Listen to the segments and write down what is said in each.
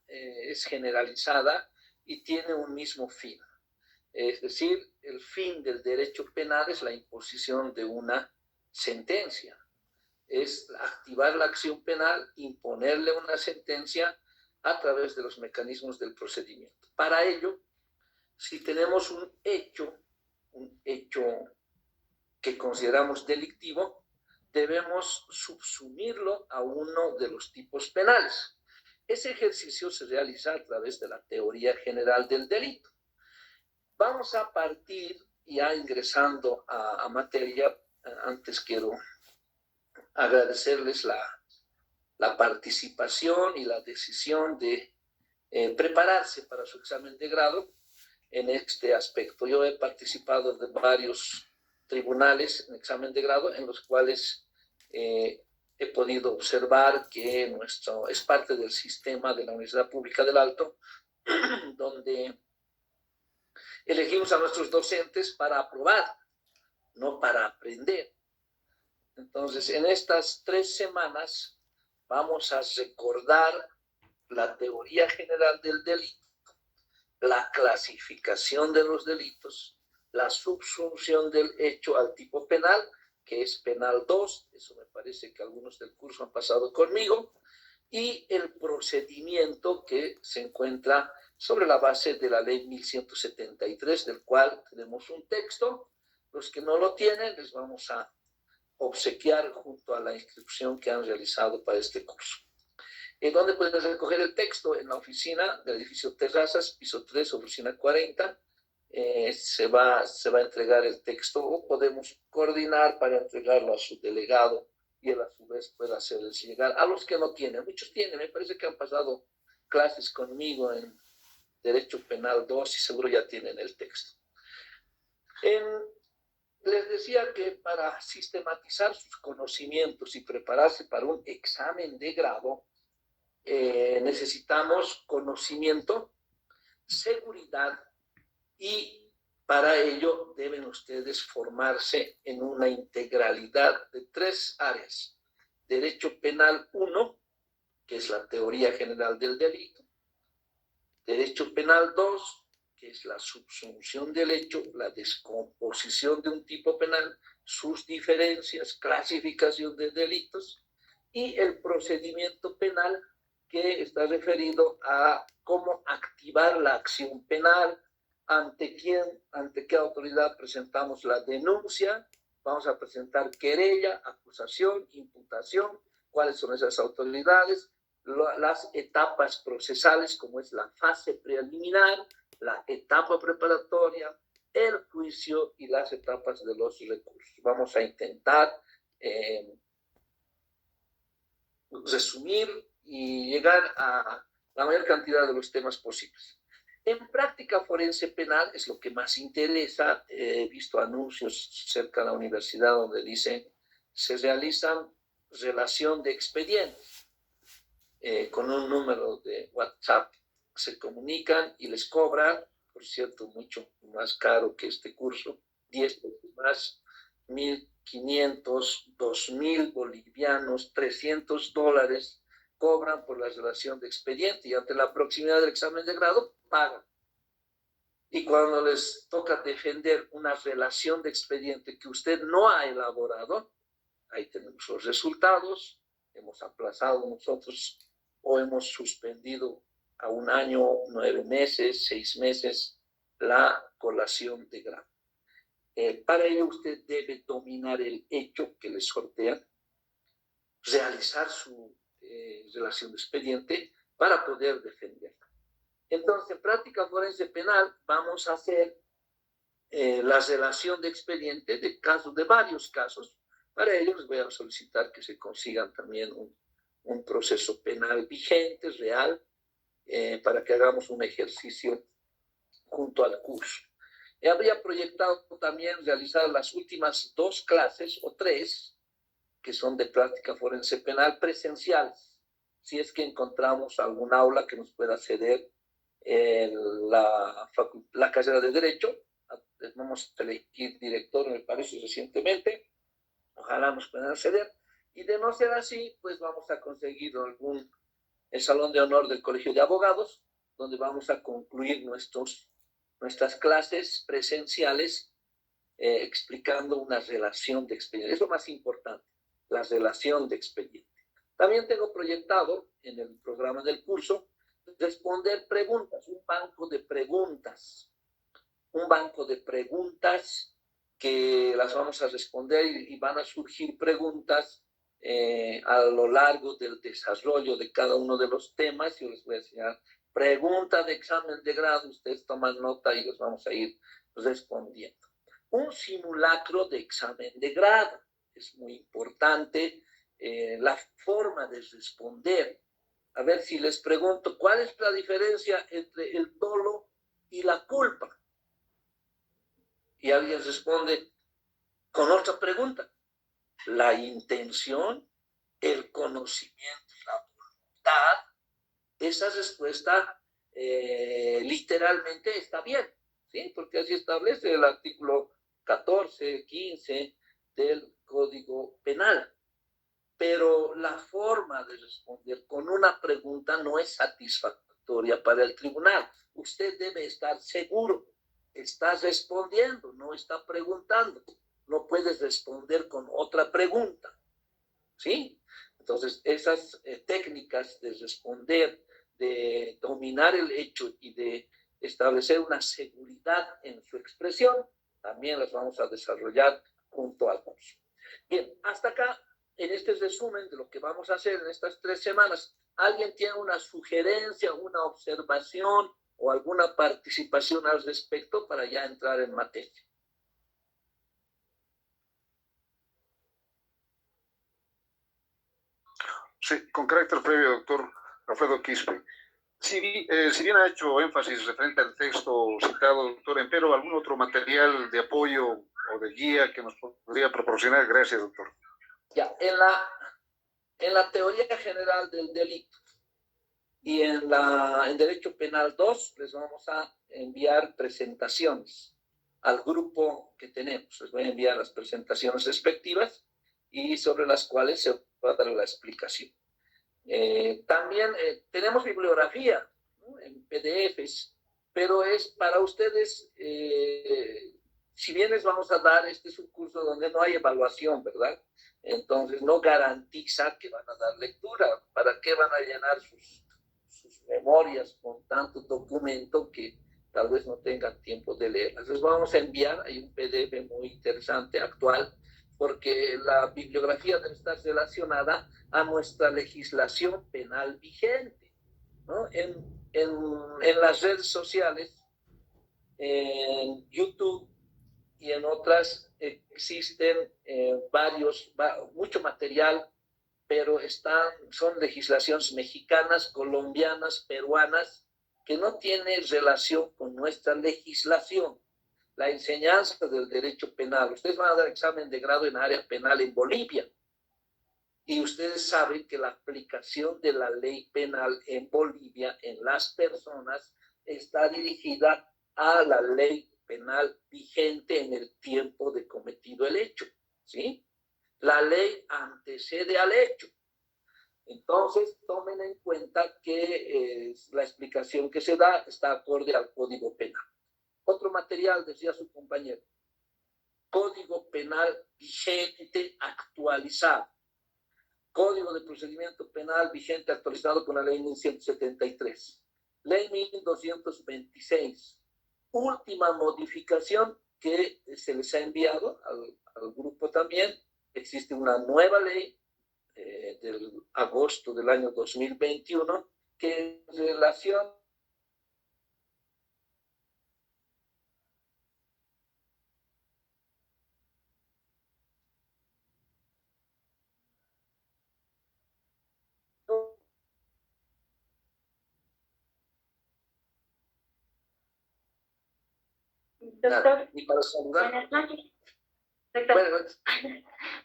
es generalizada y tiene un mismo fin. Es decir, el fin del derecho penal es la imposición de una sentencia. Es activar la acción penal, imponerle una sentencia a través de los mecanismos del procedimiento. Para ello, si tenemos un hecho que consideramos delictivo, debemos subsumirlo a uno de los tipos penales. Ese ejercicio se realiza a través de la teoría general del delito. Vamos a partir, ya ingresando a materia. Antes quiero agradecerles la participación y la decisión de prepararse para su examen de grado en este aspecto. Yo he participado de varios tribunales en examen de grado en los cuales he podido observar que es parte del sistema de la Universidad Pública del Alto, donde elegimos a nuestros docentes para aprobar, no para aprender. Entonces, en estas 3 semanas vamos a recordar la teoría general del delito, la clasificación de los delitos, la subsunción del hecho al tipo penal, que es penal 2, eso me parece que algunos del curso han pasado conmigo, y el procedimiento que se encuentra sobre la base de la ley 1173, del cual tenemos un texto. Los que no lo tienen les vamos a obsequiar junto a la inscripción que han realizado para este curso. ¿Dónde pueden recoger el texto? En la oficina del edificio Terrazas, piso 3, oficina 40. Se va a entregar el texto, o podemos coordinar para entregarlo a su delegado y él a su vez pueda hacerles llegar a los que no tienen. Muchos tienen, me parece que han pasado clases conmigo en Derecho Penal 2 y seguro ya tienen el texto. Les decía que para sistematizar sus conocimientos y prepararse para un examen de grado, necesitamos conocimiento, seguridad, y para ello deben ustedes formarse en una integralidad de 3 áreas. Derecho Penal 1, que es la teoría general del delito. Derecho Penal 2, que es la subsunción del hecho, la descomposición de un tipo penal, sus diferencias, clasificación de delitos, y el procedimiento penal, que está referido a cómo activar la acción penal, ante qué autoridad presentamos la denuncia, vamos a presentar querella, acusación, imputación, cuáles son esas autoridades, las etapas procesales, como es la fase preliminar, la etapa preparatoria, el juicio y las etapas de los recursos. Vamos a intentar resumir y llegar a la mayor cantidad de los temas posibles. En práctica forense penal es lo que más interesa. He visto anuncios cerca de la universidad donde dicen se realizan relación de expedientes. Con un número de WhatsApp se comunican y les cobran, por cierto, mucho más caro que este curso, 10 veces más, 1.500, 2.000 bolivianos, $300 cobran por la relación de expediente, y ante la proximidad del examen de grado pagan. Y cuando les toca defender una relación de expediente que usted no ha elaborado, ahí tenemos los resultados. Hemos aplazado nosotros o hemos suspendido a 1 año, 9 meses, 6 meses la colación de grado. Para ello usted debe dominar el hecho que le sortean, realizar su relación de expediente para poder defenderla. Entonces, en práctica forense penal vamos a hacer la relación de expediente de varios casos. Para ello les voy a solicitar que se consigan también un proceso penal vigente, real, para que hagamos un ejercicio junto al curso. Habría proyectado también realizar las últimas 2 clases o 3, que son de práctica forense penal, presenciales, si es que encontramos algún aula que nos pueda ceder la carrera de Derecho. Vamos a elegir director, me parece, recientemente. Ojalá nos puedan acceder. Y de no ser así, pues vamos a conseguir algún el Salón de Honor del Colegio de Abogados, donde vamos a concluir nuestras clases presenciales explicando una relación de expediente. Es lo más importante, la relación de expediente. También tengo proyectado en el programa del curso responder preguntas, un banco de preguntas que las vamos a responder y van a surgir preguntas a lo largo del desarrollo de cada uno de los temas. Yo les voy a enseñar preguntas de examen de grado, ustedes toman nota y los vamos a ir respondiendo. Un simulacro de examen de grado, es muy importante la forma de responder. A ver si les pregunto, ¿cuál es la diferencia entre el dolo y la culpa? Y alguien responde con otra pregunta. La intención, el conocimiento, la voluntad, esa respuesta literalmente está bien, ¿sí? Porque así establece el artículo 14, 15 del Código Penal. Pero la forma de responder con una pregunta no es satisfactoria para el tribunal. Usted debe estar seguro, está respondiendo, no está preguntando. No puedes responder con otra pregunta, ¿sí? Entonces, esas técnicas de responder, de dominar el hecho y de establecer una seguridad en su expresión, también las vamos a desarrollar junto al curso. Bien, hasta acá, en este resumen de lo que vamos a hacer en estas 3 semanas, ¿alguien tiene una sugerencia, una observación o alguna participación al respecto para ya entrar en materia? Sí, con carácter previo, doctor Alfredo Quispe. Si bien ha hecho énfasis referente al texto citado, doctor, empero algún otro material de apoyo o de guía que nos podría proporcionar. Gracias, doctor. Ya, en la teoría general del delito y en Derecho Penal 2 les vamos a enviar presentaciones al grupo que tenemos. Les voy a enviar las presentaciones respectivas y sobre las cuales se va a dar la explicación. También tenemos bibliografía, ¿no?, en PDFs, pero es para ustedes, si bien les vamos a dar, este es un curso donde no hay evaluación, ¿verdad? Entonces no garantiza que van a dar lectura. ¿Para qué van a llenar sus memorias con tanto documento que tal vez no tengan tiempo de leer? Entonces vamos a enviar, hay un PDF muy interesante, actual, porque la bibliografía debe estar relacionada a nuestra legislación penal vigente, ¿no? En las redes sociales, en YouTube y en otras existen mucho material, pero son legislaciones mexicanas, colombianas, peruanas, que no tienen relación con nuestra legislación. La enseñanza del derecho penal. Ustedes van a dar examen de grado en área penal en Bolivia. Y ustedes saben que la aplicación de la ley penal en Bolivia en las personas está dirigida a la ley penal vigente en el tiempo de cometido el hecho, ¿sí? La ley antecede al hecho. Entonces, tomen en cuenta que la explicación que se da está acorde al Código Penal. Otro material, decía su compañero, Código Penal vigente actualizado. Código de Procedimiento Penal vigente actualizado con la Ley 1173. Ley 1226. Última modificación que se les ha enviado al grupo también. Existe una nueva ley del agosto del año 2021 que en relación doctor, y para saludar. buenas noches. Doctor.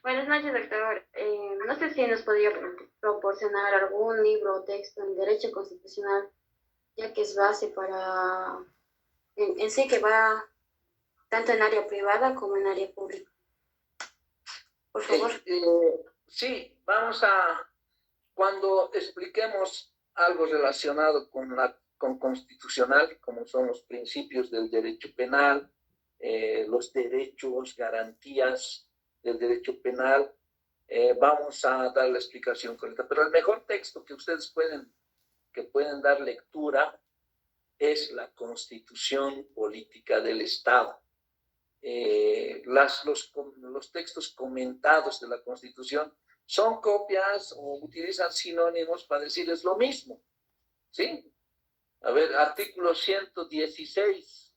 Buenas noches, doctor. No sé si nos podría proporcionar algún libro o texto en Derecho Constitucional, ya que es base para, en sí, que va tanto en área privada como en área pública. Por favor. Sí, cuando expliquemos algo relacionado con constitucional, como son los principios del derecho penal, los derechos, garantías del derecho penal. Vamos a dar la explicación correcta. Pero el mejor texto que ustedes pueden dar lectura es la Constitución Política del Estado. Los textos comentados de la Constitución son copias o utilizan sinónimos para decirles lo mismo, ¿sí? A ver, artículo 116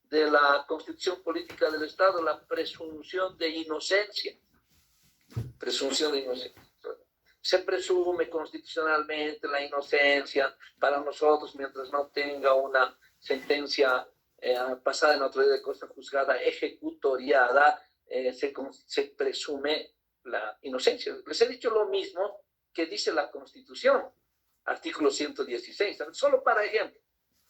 de la Constitución Política del Estado, la presunción de inocencia. Presunción de inocencia. Se presume constitucionalmente la inocencia para nosotros mientras no tenga una sentencia pasada en autoridad de cosa juzgada, ejecutoriada, se presume la inocencia. Les he dicho lo mismo que dice la Constitución, artículo 116. Solo para ejemplo,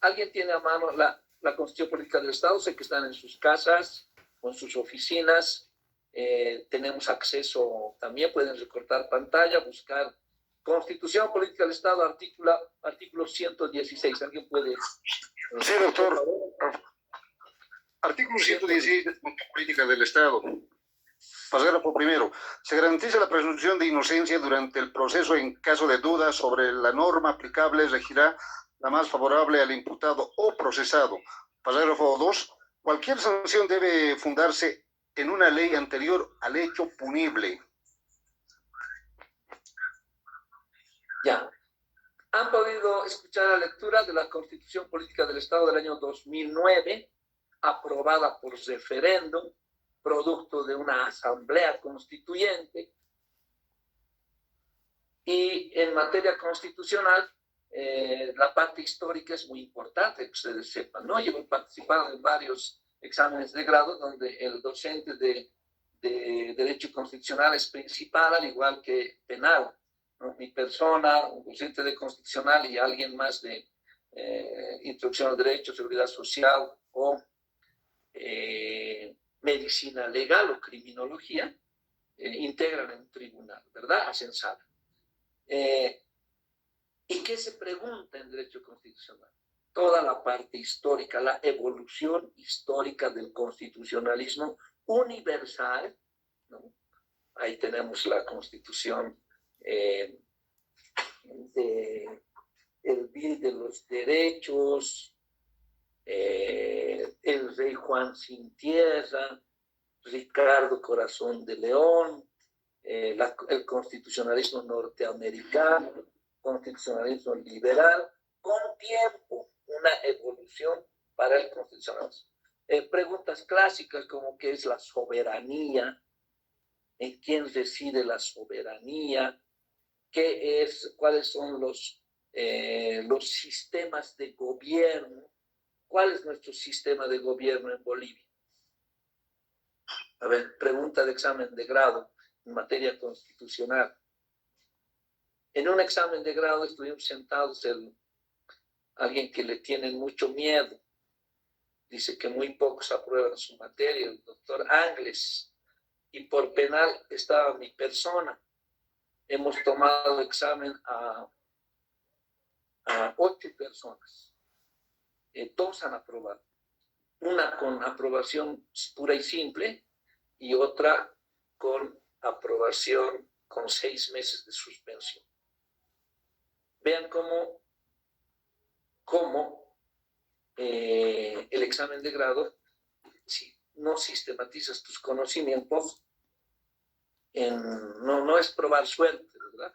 alguien tiene a mano la Constitución Política del Estado, sé que están en sus casas o en sus oficinas. Tenemos acceso también, pueden recortar pantalla, buscar Constitución Política del Estado, artículo 116. ¿Alguien puede? Sí, doctor. Artículo 116 de la Constitución Política del Estado. Parágrafo primero. Se garantiza la presunción de inocencia durante el proceso. En caso de duda sobre la norma aplicable, regirá la más favorable al imputado o procesado. Parágrafo 2. Cualquier sanción debe fundarse en una ley anterior al hecho punible. Ya. Han podido escuchar la lectura de la Constitución Política del Estado del año 2009, aprobada por referéndum, producto de una asamblea constituyente. Y en materia constitucional, la parte histórica es muy importante, que ustedes sepan, ¿no? Yo he participado en varios exámenes de grado donde el docente de Derecho Constitucional es principal, al igual que penal, ¿no? Mi persona, un docente de Constitucional y alguien más de Introducción al Derecho, Seguridad Social o Medicina Legal o Criminología, integran en un tribunal, ¿verdad? Hacen sala. ¿Y qué se pregunta en Derecho Constitucional? Toda la parte histórica, la evolución histórica del constitucionalismo universal, ¿no? Ahí tenemos la Constitución, el Bill de los Derechos, el Rey Juan sin Tierra, Ricardo Corazón de León, el constitucionalismo norteamericano, constitucionalismo liberal, con tiempo, una evolución para el constitucionalismo. Preguntas clásicas como qué es la soberanía, en quién reside la soberanía, cuáles son los sistemas de gobierno, cuál es nuestro sistema de gobierno en Bolivia. A ver, pregunta de examen de grado en materia constitucional. En un examen de grado estuvimos sentados alguien que le tienen mucho miedo. Dice que muy pocos aprueban su materia, el doctor Angles. Y por penal estaba mi persona. Hemos tomado examen a 8 personas. Todos han aprobado. Una con aprobación pura y simple y otra con aprobación con 6 meses de suspensión. Vean cómo el examen de grado, si no sistematizas tus conocimientos, no es probar suerte, ¿verdad?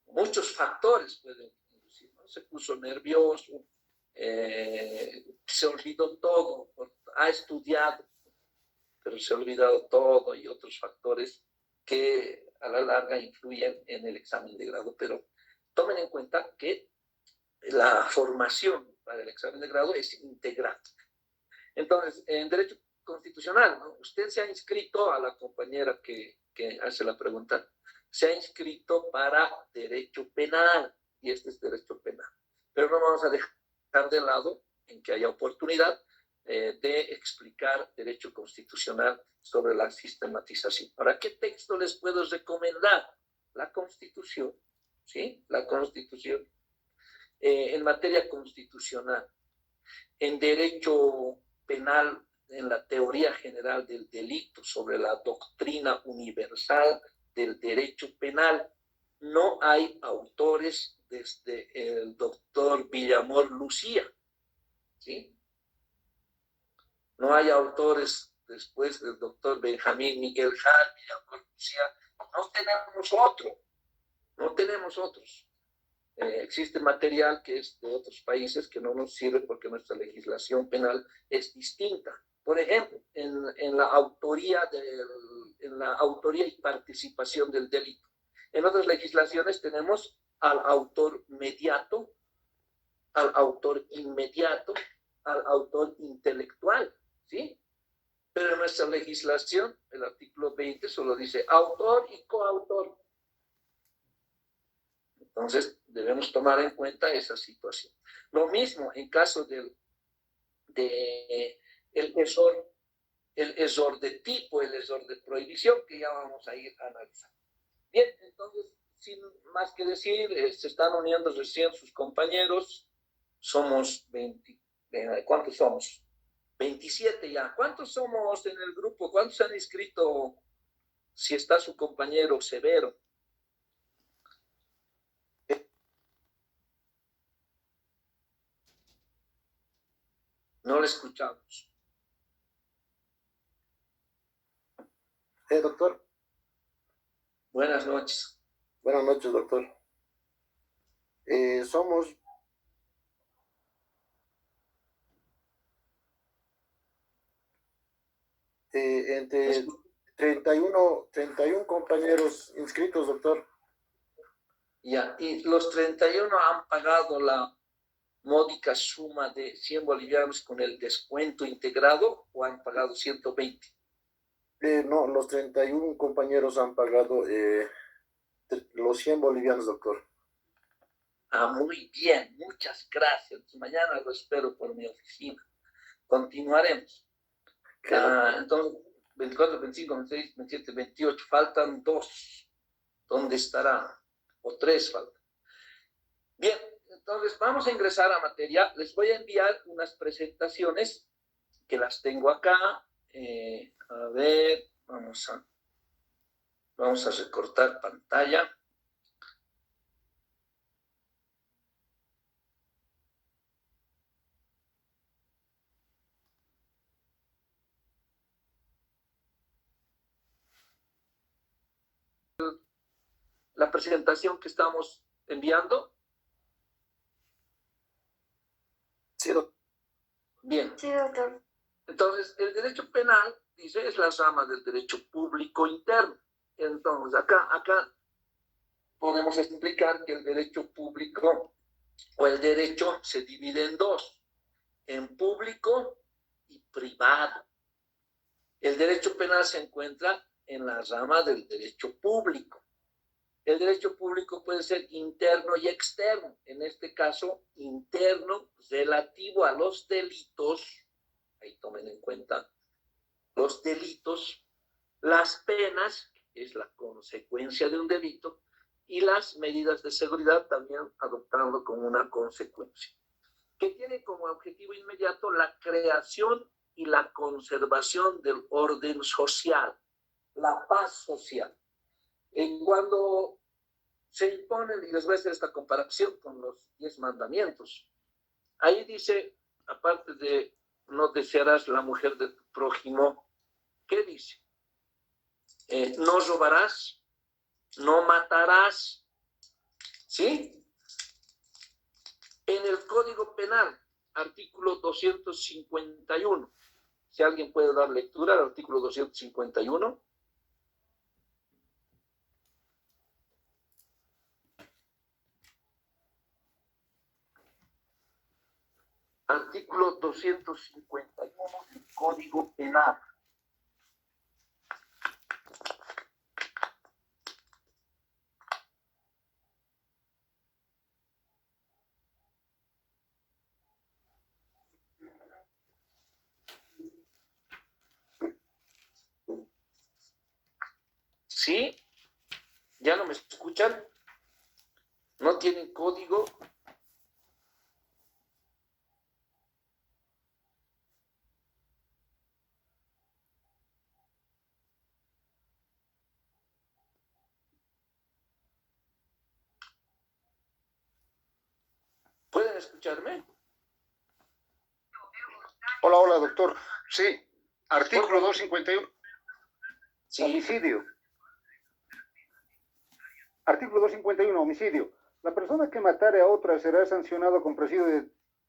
Muchos factores pueden inducir, ¿no? Se puso nervioso, se olvidó todo, ha estudiado, pero se ha olvidado todo y otros factores que a la larga influyen en el examen de grado. Pero tomen en cuenta que la formación para el examen de grado es integral. Entonces, en Derecho Constitucional, ¿no? Usted se ha inscrito, a la compañera que hace la pregunta, se ha inscrito para Derecho Penal, y este es Derecho Penal. Pero no vamos a dejar de lado, en que haya oportunidad, de explicar Derecho Constitucional sobre la sistematización. Ahora, ¿qué texto les puedo recomendar? La Constitución, ¿sí? La Constitución en materia constitucional, en derecho penal, en la teoría general del delito, sobre la doctrina universal del derecho penal, no hay autores desde el doctor Villamor Lucía, ¿sí? No hay autores después del doctor Benjamín Miguel Hall, Villamor Lucía. No tenemos otros. Existe material que es de otros países que no nos sirve porque nuestra legislación penal es distinta. Por ejemplo, en la autoría y participación del delito. En otras legislaciones tenemos al autor mediato, al autor inmediato, al autor intelectual, ¿sí? Pero en nuestra legislación, el artículo 20 solo dice autor y coautor. Entonces, debemos tomar en cuenta esa situación. Lo mismo en caso el exor de tipo, el exor de prohibición, que ya vamos a ir a analizar. Bien, entonces, sin más que decir, se están uniendo recién sus compañeros. Somos 20. ¿Cuántos somos? 27 ya. ¿Cuántos somos en el grupo? ¿Cuántos han inscrito? Si está su compañero Severo. No le escuchamos. Doctor. Buenas noches. Buenas noches, doctor. Somos entre 31 compañeros inscritos, doctor. Ya, y los 31 han pagado la módica suma de 100 bolivianos con el descuento integrado, o han pagado 120. No, los 31 compañeros han pagado los 100 bolivianos, doctor. Ah, muy bien, muchas gracias. Mañana lo espero por mi oficina. Continuaremos. Entonces, 24, 25, 26, 27, 28, faltan 2. ¿Dónde estarán? O 3 faltan. Bien, entonces vamos a ingresar a materia. Les voy a enviar unas presentaciones que las tengo acá. A ver, vamos a recortar pantalla. La presentación que estamos enviando. Sí, doctor. Bien. Sí, doctor. Entonces, el derecho penal, dice, es la rama del derecho público interno. Entonces, acá podemos explicar que el derecho público o el derecho se divide en 2, en público y privado. El derecho penal se encuentra en la rama del derecho público. El derecho público puede ser interno y externo. En este caso, interno, relativo a los delitos. Ahí tomen en cuenta los delitos, las penas, que es la consecuencia de un delito, y las medidas de seguridad también adoptando como una consecuencia, que tiene como objetivo inmediato la creación y la conservación del orden social, la paz social. Cuando se imponen, y les voy a hacer esta comparación con los 10 mandamientos, ahí dice, aparte de no desearás la mujer de tu prójimo, ¿qué dice? No robarás, no matarás, ¿sí? En el Código Penal, artículo 251, si alguien puede dar lectura al artículo 251. Artículo 251 del Código Penal. ¿Sí? ¿Ya no me escuchan? ¿No tienen código? escucharme? Hola, hola, doctor. Sí, artículo 251. Sí. Homicidio. Artículo 251, homicidio. La persona que matare a otra será sancionado con presidio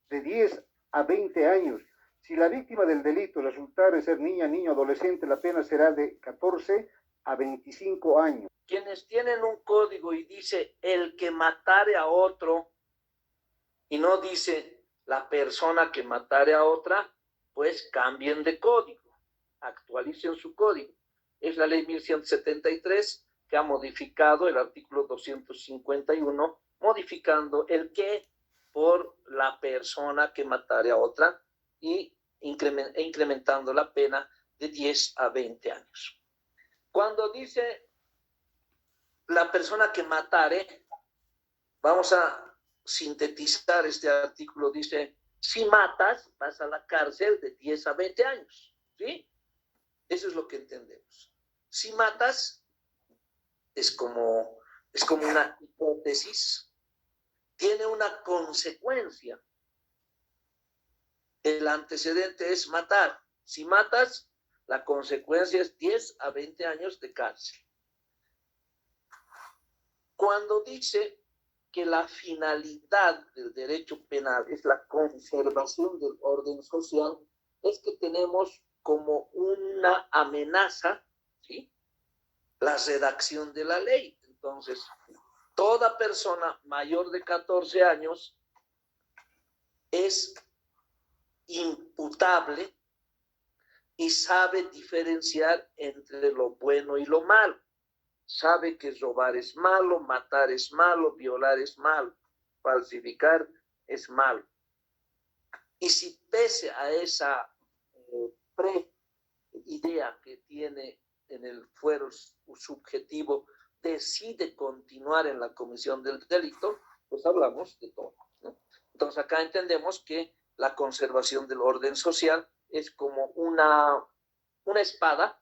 de 10 a 20 años. Si la víctima del delito resultare ser niña, niño, adolescente, la pena será de 14 a 25 años. Quienes tienen un código y dice el que matare a otro y no dice la persona que matare a otra, pues cambien de código, actualicen su código. Es la ley 1173 que ha modificado el artículo 251, modificando el que por la persona que matare a otra y incrementando la pena de 10 a 20 años. Cuando dice la persona que matare, vamos a sintetizar este artículo, dice, si matas, vas a la cárcel de 10 a 20 años, ¿sí? Eso es lo que entendemos. Si matas, es como una hipótesis, tiene una consecuencia. El antecedente es matar. Si matas, la consecuencia es 10 a 20 años de cárcel. Cuando dice que la finalidad del derecho penal es la conservación del orden social, es que tenemos como una amenaza, ¿sí?, la redacción de la ley. Entonces, toda persona mayor de 14 años es imputable y sabe diferenciar entre lo bueno y lo malo. Sabe que robar es malo, matar es malo, violar es malo, falsificar es malo. Y si pese a esa pre-idea que tiene en el fuero subjetivo, decide continuar en la comisión del delito, pues hablamos de todo, ¿no? Entonces acá entendemos que la conservación del orden social es como una espada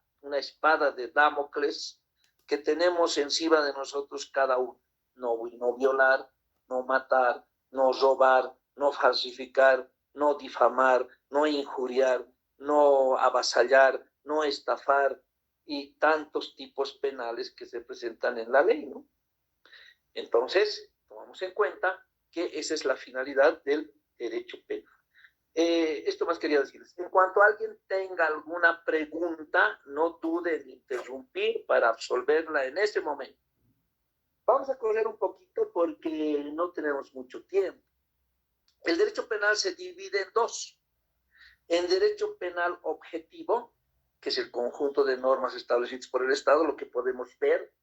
de Damocles que tenemos encima de nosotros cada uno. No violar, no matar, no robar, no falsificar, no difamar, no injuriar, no avasallar, no estafar y tantos tipos penales que se presentan en la ley, ¿no? Entonces, tomamos en cuenta que esa es la finalidad del derecho penal. Esto más quería decirles. En cuanto alguien tenga alguna pregunta, no dude en interrumpir para absolverla en ese momento. Vamos a correr un poquito porque no tenemos mucho tiempo. El derecho penal se divide en dos. En derecho penal objetivo, que es el conjunto de normas establecidas por el Estado, lo que podemos ver,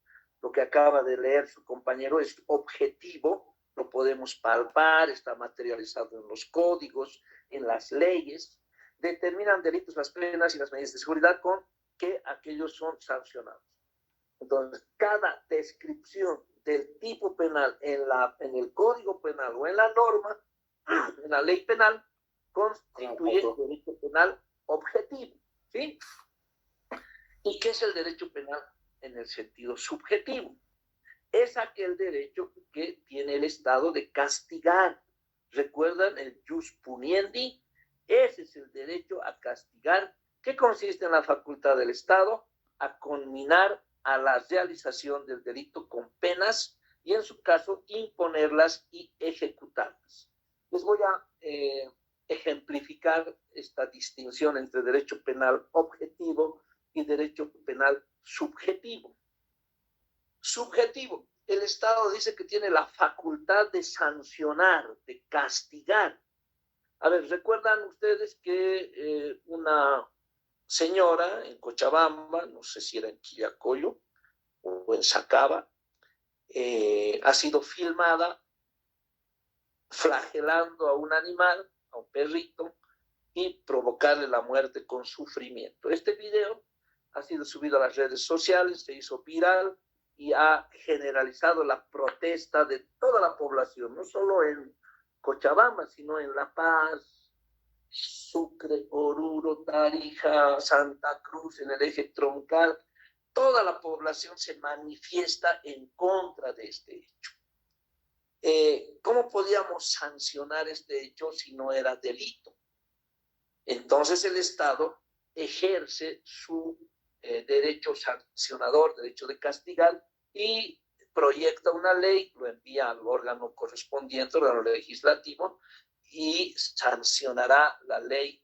lo que acaba de leer su compañero es objetivo, lo podemos palpar, está materializado en los códigos, en las leyes, determinan delitos, las penas y las medidas de seguridad con que aquellos son sancionados. Entonces, cada descripción del tipo penal en el código penal o en la norma, en la ley penal, constituye derecho penal objetivo, ¿sí? ¿Y qué es el derecho penal en el sentido subjetivo? Es aquel derecho que tiene el Estado de castigar. ¿Recuerdan el jus puniendi? Ese es el derecho a castigar, que consiste en la facultad del Estado a conminar a la realización del delito con penas y, en su caso, imponerlas y ejecutarlas. Les voy a ejemplificar esta distinción entre derecho penal objetivo y derecho penal subjetivo. Subjetivo. El Estado dice que tiene la facultad de sancionar, de castigar. A ver, ¿recuerdan ustedes que una señora en Cochabamba, no sé si era en Quillacollo o en Sacaba, ha sido filmada flagelando a un animal, a un perrito, y provocarle la muerte con sufrimiento? Este video ha sido subido a las redes sociales, se hizo viral y ha generalizado la protesta de toda la población, no solo en Cochabamba, sino en La Paz, Sucre, Oruro, Tarija, Santa Cruz, en el eje troncal. Toda la población se manifiesta en contra de este hecho. ¿cómo podíamos sancionar este hecho si no era delito? Entonces el Estado ejerce su derecho sancionador, derecho de castigar, y proyecta una ley, lo envía al órgano correspondiente, órgano legislativo, y sancionará la ley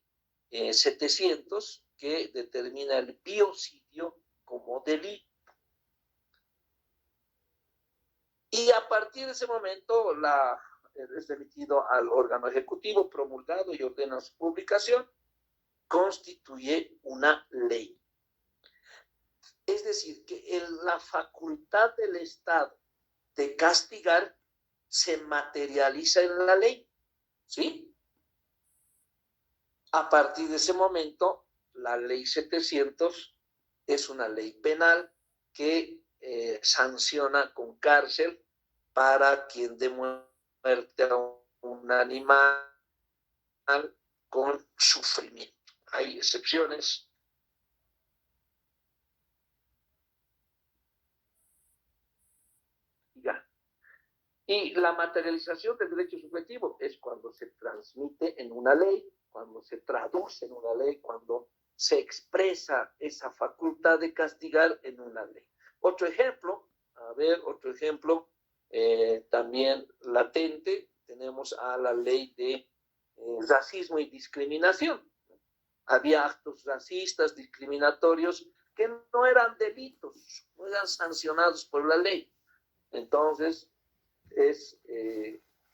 700, que determina el biocidio como delito. Y a partir de ese momento es remitido al órgano ejecutivo, promulgado y ordena su publicación, constituye una ley. Es decir, que la facultad del Estado de castigar se materializa en la ley, ¿sí? A partir de ese momento, la ley 700 es una ley penal que sanciona con cárcel para quien dé muerte a un animal con sufrimiento. Hay excepciones. Ya. Y la materialización del derecho subjetivo es cuando se transmite en una ley, cuando se traduce en una ley, cuando se expresa esa facultad de castigar en una ley. Otro ejemplo, también latente, tenemos a la ley de racismo y discriminación. Había actos racistas, discriminatorios, que no eran delitos, no eran sancionados por la ley. Entonces,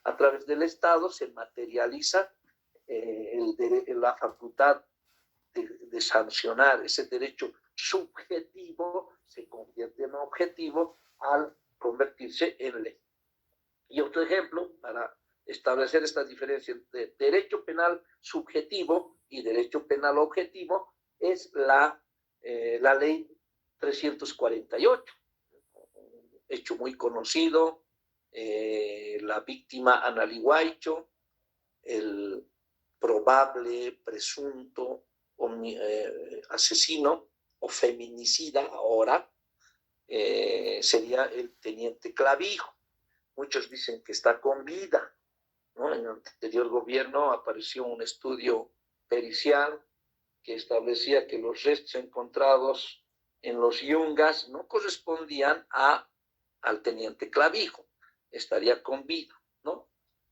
a través del Estado se materializa la facultad de sancionar. Ese derecho subjetivo se convierte en objetivo al convertirse en ley. Y otro ejemplo, para establecer esta diferencia entre derecho penal subjetivo y derecho penal objetivo, es la ley 348, un hecho muy conocido. La víctima Anali Huaycho, el probable presunto asesino o feminicida ahora, sería el teniente Clavijo. Muchos dicen que está con vida, ¿no? En el anterior gobierno apareció un estudio pericial que establecía que los restos encontrados en los Yungas no correspondían al teniente Clavijo, estaría con vida, ¿no?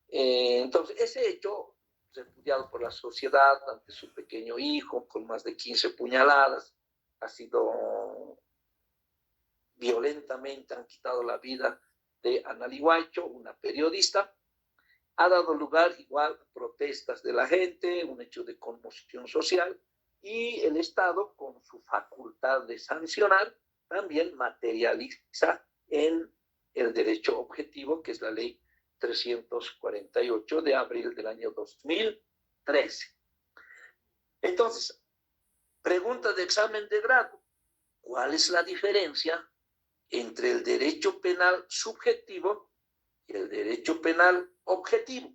Entonces, ese hecho, repudiado por la sociedad ante su pequeño hijo, con más de 15 puñaladas, ha sido violentamente, han quitado la vida de Anali Huaycho, una periodista. Ha dado lugar igual a protestas de la gente, un hecho de conmoción social, y el Estado, con su facultad de sancionar, también materializa en el derecho objetivo, que es la ley 348 de abril del año 2013. Entonces, pregunta de examen de grado: ¿cuál es la diferencia entre el derecho penal subjetivo y el derecho penal objetivo?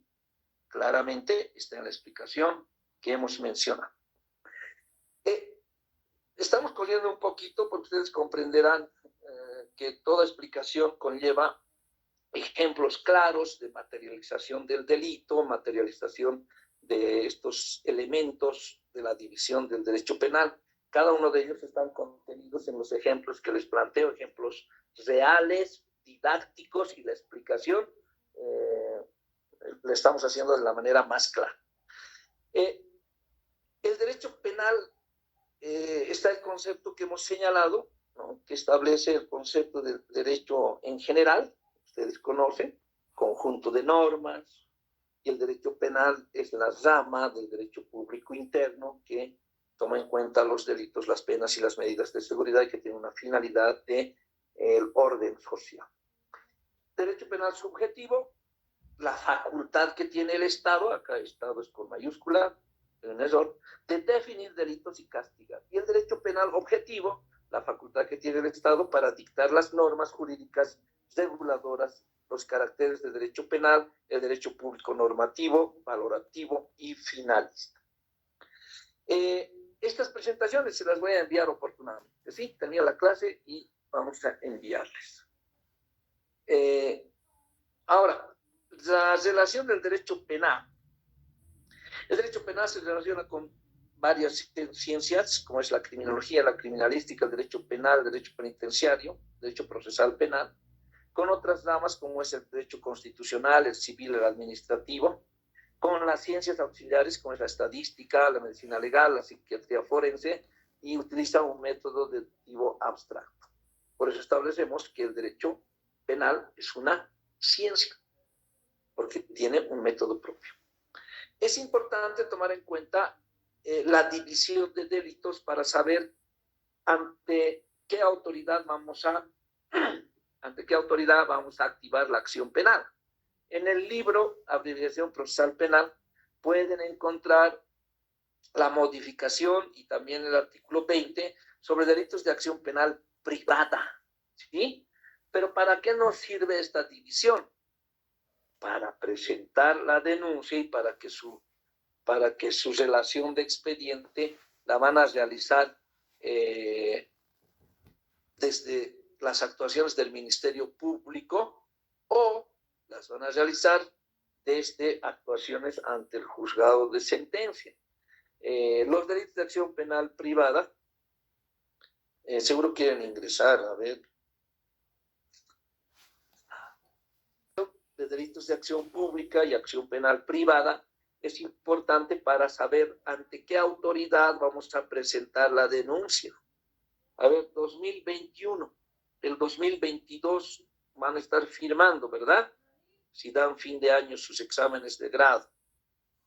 Claramente está en la explicación que hemos mencionado. Estamos corriendo un poquito porque ustedes comprenderán que toda explicación conlleva ejemplos claros de materialización del delito, materialización de estos elementos de la división del derecho penal. Cada uno de ellos están contenidos en los ejemplos que les planteo, ejemplos reales, didácticos, y la explicación la estamos haciendo de la manera más clara. El derecho penal está el concepto que hemos señalado, ¿no?, que establece el concepto del derecho en general. Ustedes conocen, conjunto de normas, y el derecho penal es la rama del derecho público interno que toma en cuenta los delitos, las penas y las medidas de seguridad, y que tiene una finalidad de el orden social. Derecho penal subjetivo, la facultad que tiene el Estado, acá Estado es con mayúscula, un error, de definir delitos y castigar. Y el derecho penal objetivo, la facultad que tiene el Estado para dictar las normas jurídicas reguladoras, los caracteres del derecho penal, el derecho público normativo, valorativo y finalista. Estas presentaciones se las voy a enviar oportunamente. Sí, tenía la clase y vamos a enviarles. Ahora, la relación del derecho penal. El derecho penal se relaciona con varias ciencias, como es la criminología, la criminalística, el derecho penal, el derecho penitenciario, el derecho procesal penal, con otras ramas como es el derecho constitucional, el civil, el administrativo, con las ciencias auxiliares como es la estadística, la medicina legal, la psiquiatría forense, y utiliza un método deductivo abstracto. Por eso establecemos que el derecho penal es una ciencia, porque tiene un método propio. Es importante tomar en cuenta la división de delitos para saber ante qué autoridad vamos a activar la acción penal. En el libro Abreviación Procesal Penal pueden encontrar la modificación y también el artículo 20 sobre delitos de acción penal privada, ¿sí? Pero ¿para qué nos sirve esta división? Para presentar la denuncia y para que su relación de expediente la van a realizar desde las actuaciones del Ministerio Público o las van a realizar desde actuaciones ante el juzgado de sentencia. Los delitos de acción penal privada, seguro quieren ingresar, a ver, de delitos de acción pública y acción penal privada, es importante para saber ante qué autoridad vamos a presentar la denuncia. A ver, 2021, el 2022 van a estar firmando, ¿verdad? Si dan fin de año sus exámenes de grado,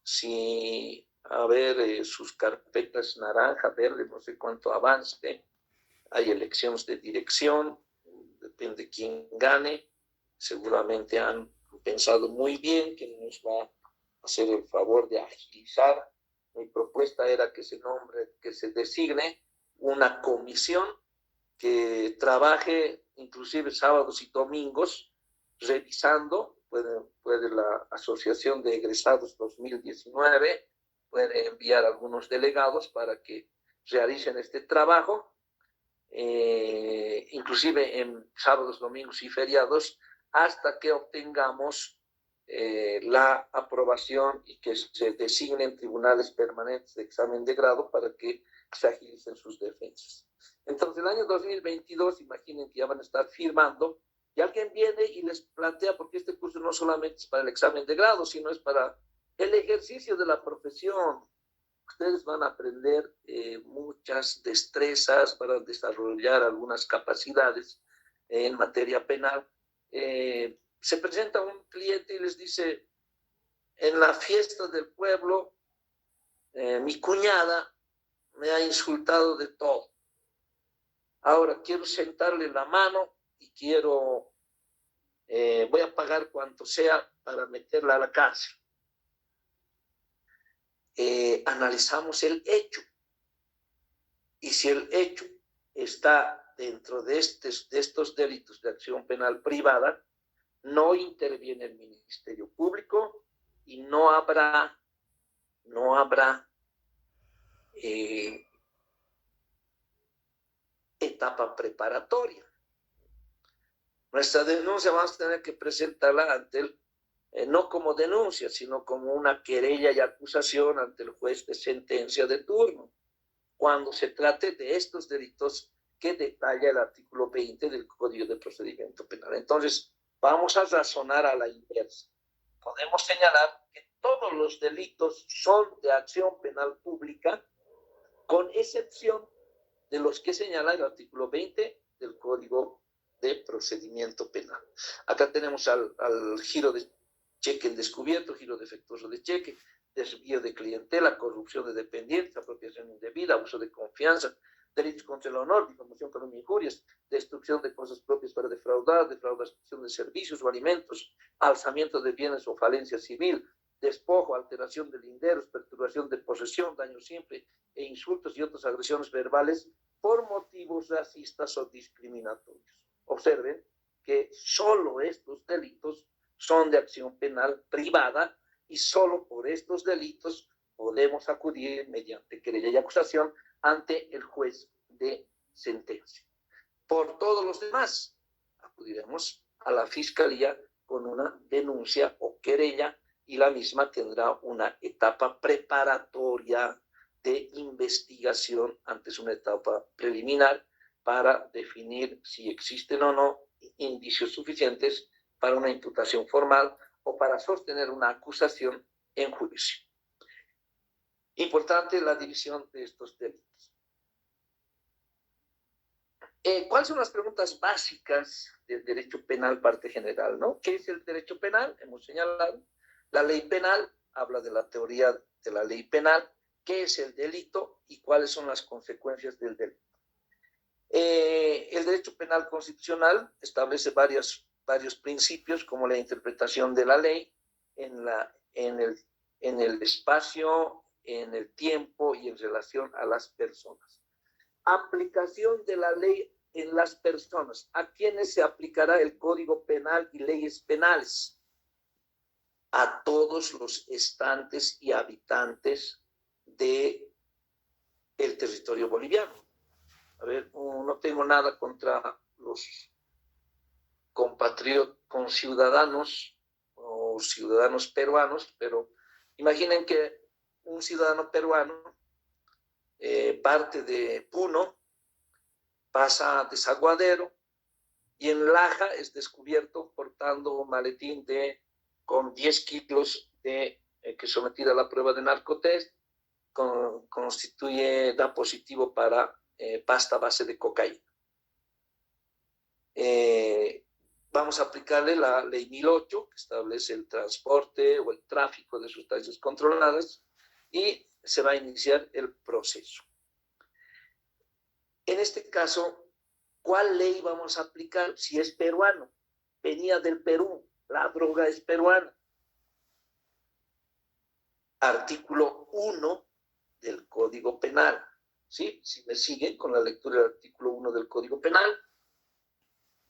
si, a ver, sus carpetas naranja, verde, no sé cuánto avance, hay elecciones de dirección, depende quién gane, seguramente han pensado muy bien que nos va a hacer el favor de agilizar. Mi propuesta era que se designe una comisión que trabaje inclusive sábados y domingos, revisando, puede la Asociación de Egresados 2019, puede enviar algunos delegados para que realicen este trabajo, inclusive en sábados, domingos y feriados, hasta que obtengamos la aprobación y que se designen tribunales permanentes de examen de grado para que se agilicen sus defensas. Entonces, el año 2022, imaginen que ya van a estar firmando, y alguien viene y les plantea, porque este curso no solamente es para el examen de grado, sino es para el ejercicio de la profesión. Ustedes van a aprender muchas destrezas para desarrollar algunas capacidades en materia penal. Se presenta un cliente y les dice, en la fiesta del pueblo, mi cuñada me ha insultado de todo. Ahora quiero sentarle la mano y voy a pagar cuanto sea para meterla a la cárcel. Analizamos el hecho. Y si el hecho está dentro de estos delitos de acción penal privada, no interviene el Ministerio Público y no habrá etapa preparatoria. Nuestra denuncia vamos a tener que presentarla ante no como denuncia, sino como una querella y acusación ante el juez de sentencia de turno, cuando se trate de estos delitos que detalla el artículo 20 del Código de Procedimiento Penal. Entonces, vamos a razonar a la inversa. Podemos señalar que todos los delitos son de acción penal pública, con excepción de los que señala el artículo 20 del Código de Procedimiento Penal. Acá tenemos al giro de cheque encubierto, giro defectuoso de cheque, desvío de clientela, corrupción de dependientes, apropiación indebida, abuso de confianza, delitos contra el honor, difamación, calumnia, injurias, destrucción de cosas propias para defraudar, defraudación de servicios o alimentos, alzamiento de bienes o falencia civil, despojo, alteración de linderos, perturbación de posesión, daño simple e insultos y otras agresiones verbales por motivos racistas o discriminatorios. Observen que solo estos delitos son de acción penal privada y solo por estos delitos podemos acudir mediante querella y acusación ante el juez de sentencia. Por todos los demás, acudiremos a la Fiscalía con una denuncia o querella, y la misma tendrá una etapa preparatoria de investigación antes una etapa preliminar para definir si existen o no indicios suficientes para una imputación formal o para sostener una acusación en juicio. Importante la división de estos delitos. ¿Cuáles son las preguntas básicas del derecho penal parte general, ¿no? ¿Qué es el derecho penal? Hemos señalado. La ley penal habla de la teoría de la ley penal. ¿Qué es el delito y cuáles son las consecuencias del delito? El derecho penal constitucional establece varios principios, como la interpretación de la ley en el espacio, en el tiempo y en relación a las personas. Aplicación de la ley en las personas. ¿A quiénes se aplicará el Código Penal y leyes penales? A todos los estantes y habitantes del territorio boliviano. A ver, no tengo nada contra los conciudadanos o ciudadanos peruanos, pero imaginen que un ciudadano peruano parte de Puno, pasa a Desaguadero y en Laja es descubierto portando un maletín con 10 kilos que sometida a la prueba de narcotest da positivo para pasta base de cocaína. Vamos a aplicarle la ley 1008, que establece el transporte o el tráfico de sustancias controladas, y se va a iniciar el proceso. En este caso, ¿cuál ley vamos a aplicar? Si es peruano, venía del Perú, la droga es peruana. Artículo 1 del Código Penal. ¿Sí? Si me siguen con la lectura del artículo 1 del Código Penal,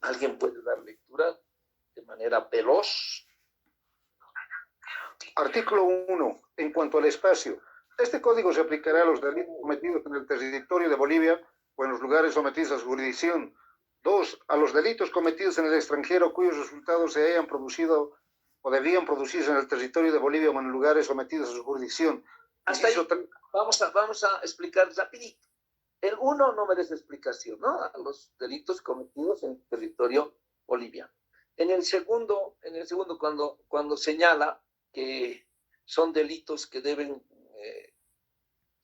¿alguien puede dar lectura de manera veloz? Artículo 1. En cuanto al espacio, este código se aplicará a los delitos cometidos en el territorio de Bolivia o en los lugares sometidos a su jurisdicción. 2. A los delitos cometidos en el extranjero cuyos resultados se hayan producido o debían producirse en el territorio de Bolivia o en lugares sometidos a su jurisdicción. Hasta ahí vamos a explicar rapidito. El 1 no merece explicación, ¿no? A los delitos cometidos en el territorio boliviano. En el segundo cuando señala que son delitos que deben,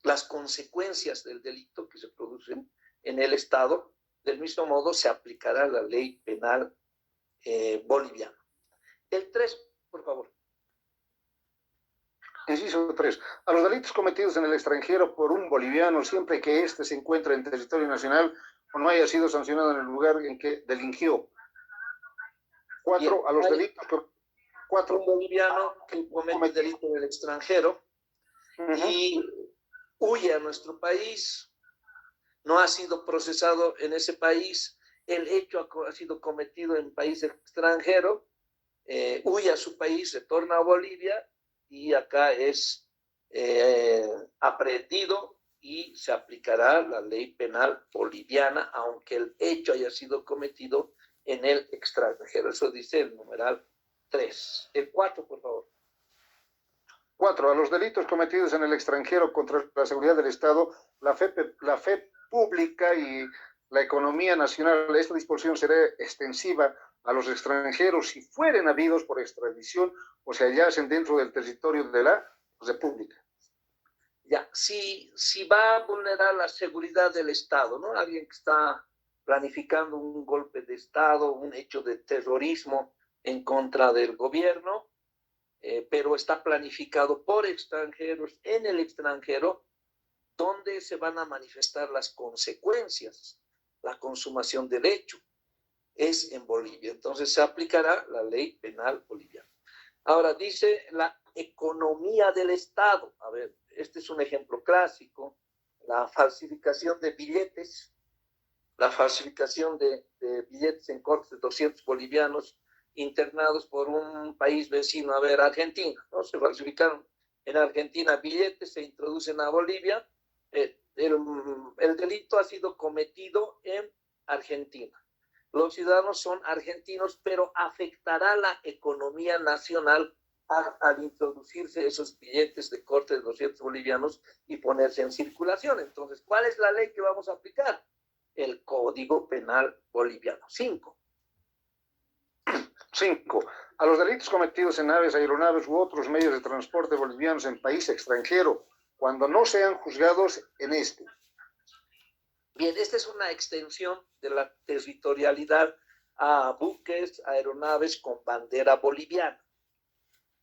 las consecuencias del delito que se producen en el Estado, del mismo modo se aplicará la ley penal boliviana. El 3, por favor. Inciso 3. A los delitos cometidos en el extranjero por un boliviano, siempre que éste se encuentre en territorio nacional o no haya sido sancionado en el lugar en que delinquió. 4. A los delitos... 4. Un boliviano que comete delito en el extranjero y huye a nuestro país, no ha sido procesado en ese país, el hecho ha sido cometido en país extranjero, huye a su país, retorna a Bolivia y acá es aprehendido y se aplicará la ley penal boliviana, aunque el hecho haya sido cometido en el extranjero. Eso dice el numeral 3. El 4, por favor. 4. A los delitos cometidos en el extranjero contra la seguridad del Estado, la fe pública y la economía nacional. Esta disposición será extensiva a los extranjeros si fueren habidos por extradición o se hallasen dentro del territorio de la República. Ya, si va a vulnerar la seguridad del Estado, ¿no? Alguien que está planificando un golpe de Estado, un hecho de terrorismo en contra del gobierno, pero está planificado por extranjeros en el extranjero, ¿dónde se van a manifestar las consecuencias? La consumación del hecho es en Bolivia. Entonces se aplicará la ley penal boliviana. Ahora dice la economía del Estado. A ver, este es un ejemplo clásico. La falsificación de billetes, la falsificación de billetes en cortes de 200 bolivianos internados por un país vecino, a ver, Argentina, ¿no? Se falsificaron en Argentina billetes, se introducen a Bolivia. El delito ha sido cometido en Argentina. los ciudadanos son argentinos, pero afectará la economía nacional al introducirse esos billetes de corte de 200 bolivianos y ponerse en circulación. Entonces, ¿cuál es la ley que vamos a aplicar? El Código Penal Boliviano. 5. 5. A los delitos cometidos en naves, aeronaves u otros medios de transporte bolivianos en país extranjero, cuando no sean juzgados en este. Bien, esta es una extensión de la territorialidad a buques, aeronaves con bandera boliviana.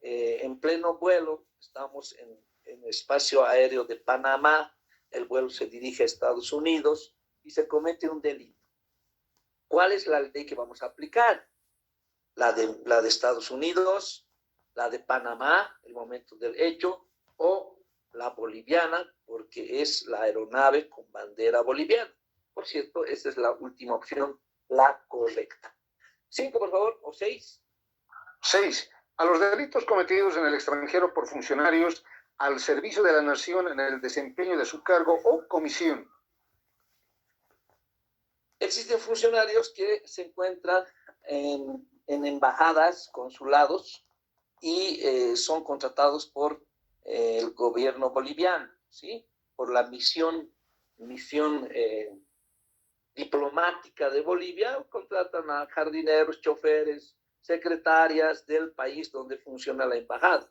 En pleno vuelo, estamos en el espacio aéreo de Panamá, el vuelo se dirige a Estados Unidos y se comete un delito. ¿Cuál es la ley que vamos a aplicar? La de Estados Unidos, la de Panamá, el momento del hecho, o la boliviana, porque es la aeronave con bandera boliviana. Por cierto, esa es la última opción, la correcta. 5, por favor, o 6. 6. A los delitos cometidos en el extranjero por funcionarios al servicio de la nación en el desempeño de su cargo o comisión. Existen funcionarios que se encuentran en embajadas, consulados, y son contratados por el gobierno boliviano, ¿sí? Por la misión diplomática de Bolivia, contratan a jardineros, choferes, secretarias del país donde funciona la embajada.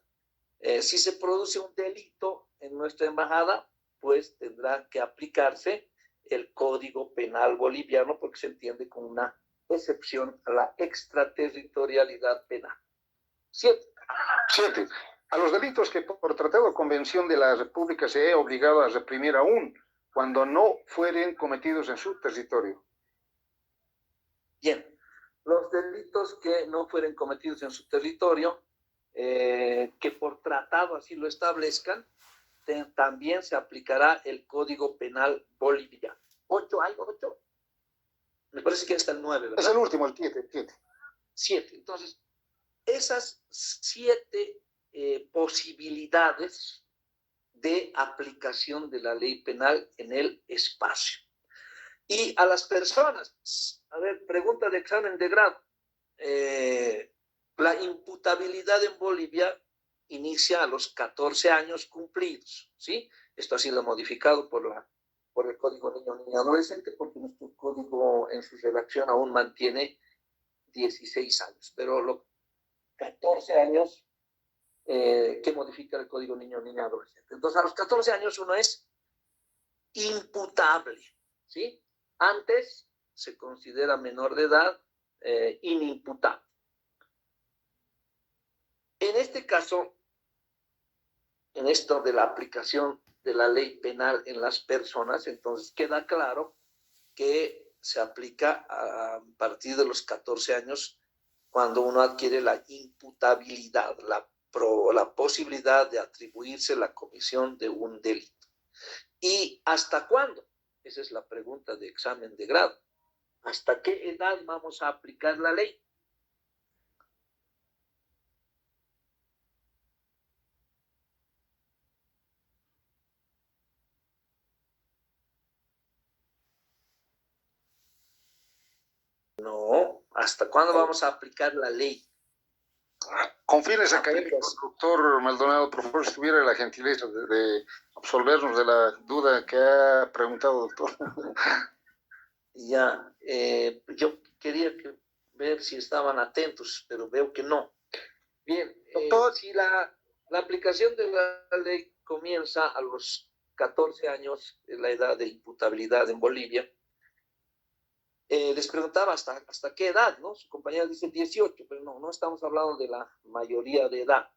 Si se produce un delito en nuestra embajada, pues tendrá que aplicarse el Código Penal Boliviano, porque se entiende como una excepción a la extraterritorialidad penal. 7. 7. A los delitos que por tratado o convención de la República se haya obligado a reprimir aún cuando no fueren cometidos en su territorio. Bien, los delitos que no fueren cometidos en su territorio, que por tratado así lo establezcan, también se aplicará el Código Penal Boliviano. 8, ¿hay 8? Me parece que está el 9, ¿verdad? Es el último, el 7. 7. Entonces, esas 7 posibilidades de aplicación de la ley penal en el espacio. Y a las personas, a ver, pregunta de examen de grado. La imputabilidad en Bolivia inicia a los 14 años cumplidos, ¿sí? Esto ha sido modificado por el Código Niño Adolescente, porque nuestro código en su redacción aún mantiene 16 años, pero los 14 años que modifica el Código Niño Adolescente. Entonces, a los 14 años uno es imputable, ¿sí? Antes se considera menor de edad, inimputable. En este caso, en esto de la aplicación de la ley penal en las personas, entonces queda claro que se aplica a partir de los 14 años cuando uno adquiere la imputabilidad, la posibilidad de atribuirse la comisión de un delito. ¿Y hasta cuándo? Esa es la pregunta de examen de grado. ¿Hasta qué edad vamos a aplicar la ley? No, ¿hasta cuándo vamos a aplicar la ley? Con fines académicos, doctor Maldonado, por favor, si tuviera la gentileza de absolvernos de la duda que ha preguntado, doctor. Ya, yo quería ver si estaban atentos, pero veo que no. Bien, doctor, si la aplicación de la ley comienza a los 14 años, la edad de imputabilidad en Bolivia, les preguntaba hasta qué edad, ¿no? Su compañera dice 18, pero no estamos hablando de la mayoría de edad,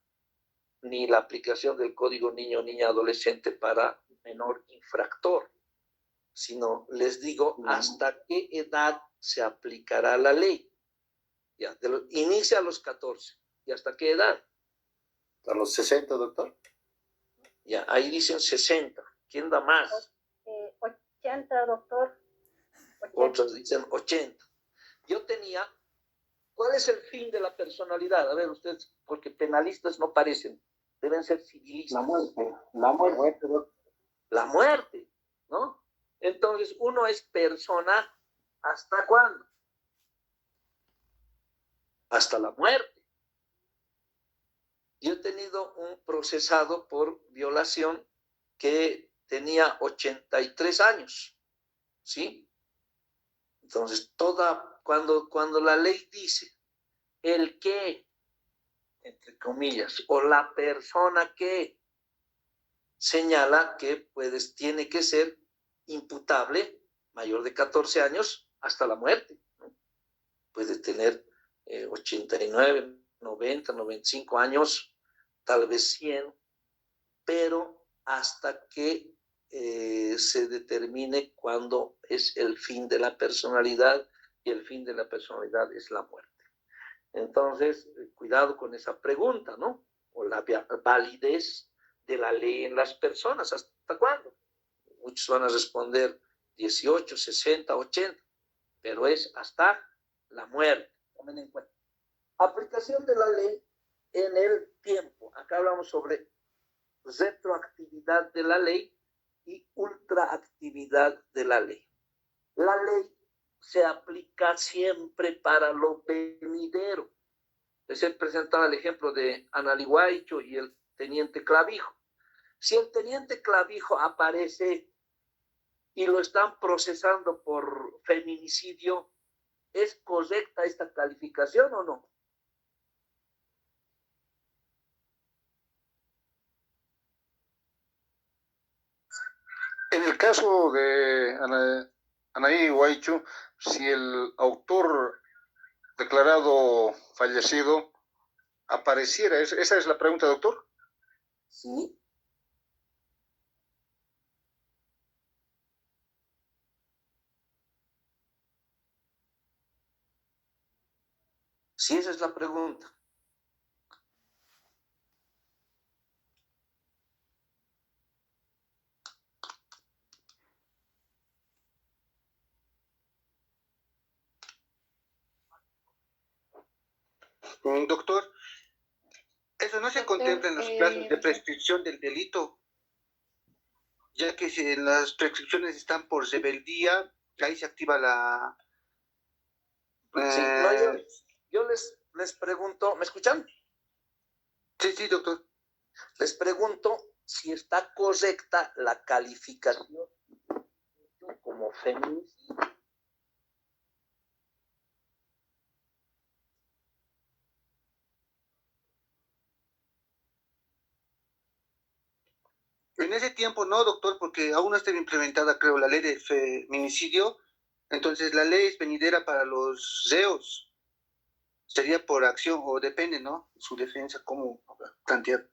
ni la aplicación del Código Niña Adolescente para menor infractor, sino les digo hasta qué edad se aplicará la ley. Ya, inicia a los 14. ¿Y hasta qué edad? A los 60, doctor. Ya, ahí dicen 60. ¿Quién da más? 80, doctor. 80. Otros dicen 80. Yo tenía, ¿cuál es el fin de la personalidad? A ver, ustedes, porque penalistas no parecen, deben ser civilistas. La muerte. La muerte, ¿no? Entonces, uno es persona, ¿hasta cuándo? hasta la muerte. Yo he tenido un procesado por violación que tenía 83 años, ¿sí? Entonces, cuando la ley dice el que, entre comillas, o la persona que señala que tiene que ser imputable mayor de 14 años hasta la muerte, ¿no? Puede tener 89, 90, 95 años, tal vez 100, pero hasta que se determine cuándo es el fin de la personalidad, y el fin de la personalidad es la muerte. Entonces, cuidado con esa pregunta, ¿no? O la validez de la ley en las personas, ¿hasta cuándo? Muchos van a responder 18, 60, 80, pero es hasta la muerte. Tomen en cuenta. Aplicación de la ley en el tiempo. Acá hablamos sobre retroactividad de la ley y ultraactividad de la ley. La ley se aplica siempre para lo venidero. Les he presentado el ejemplo de Anali Huaycho y el teniente Clavijo. Si el teniente Clavijo aparece y lo están procesando por feminicidio, ¿es correcta esta calificación o no? En el caso de Anaí Huaycho, si el autor declarado fallecido apareciera, ¿esa es la pregunta, doctor? Sí. Sí, esa es la pregunta. Doctor, eso no se contempla en los plazos de prescripción del delito, ya que si las prescripciones están por rebeldía, ahí se activa la... Sí, no, yo les pregunto, ¿me escuchan? Sí, doctor. Les pregunto si está correcta la calificación como feminicidio. En ese tiempo no, doctor, porque aún no está implementada, creo, la ley de feminicidio. Entonces, la ley es venidera para los reos. Sería por acción, o depende, ¿no? Su defensa, cómo plantear.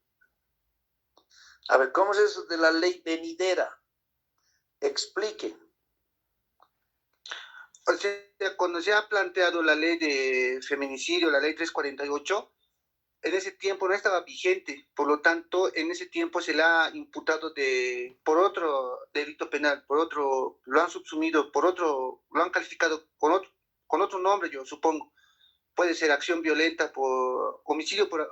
A ver, ¿cómo es eso de la ley venidera? Explique. O sea, cuando se ha planteado la ley de feminicidio, la ley 348, en ese tiempo no estaba vigente, por lo tanto, en ese tiempo se le ha imputado por otro delito penal, lo han subsumido, lo han calificado con otro nombre, yo supongo. Puede ser acción violenta por homicidio por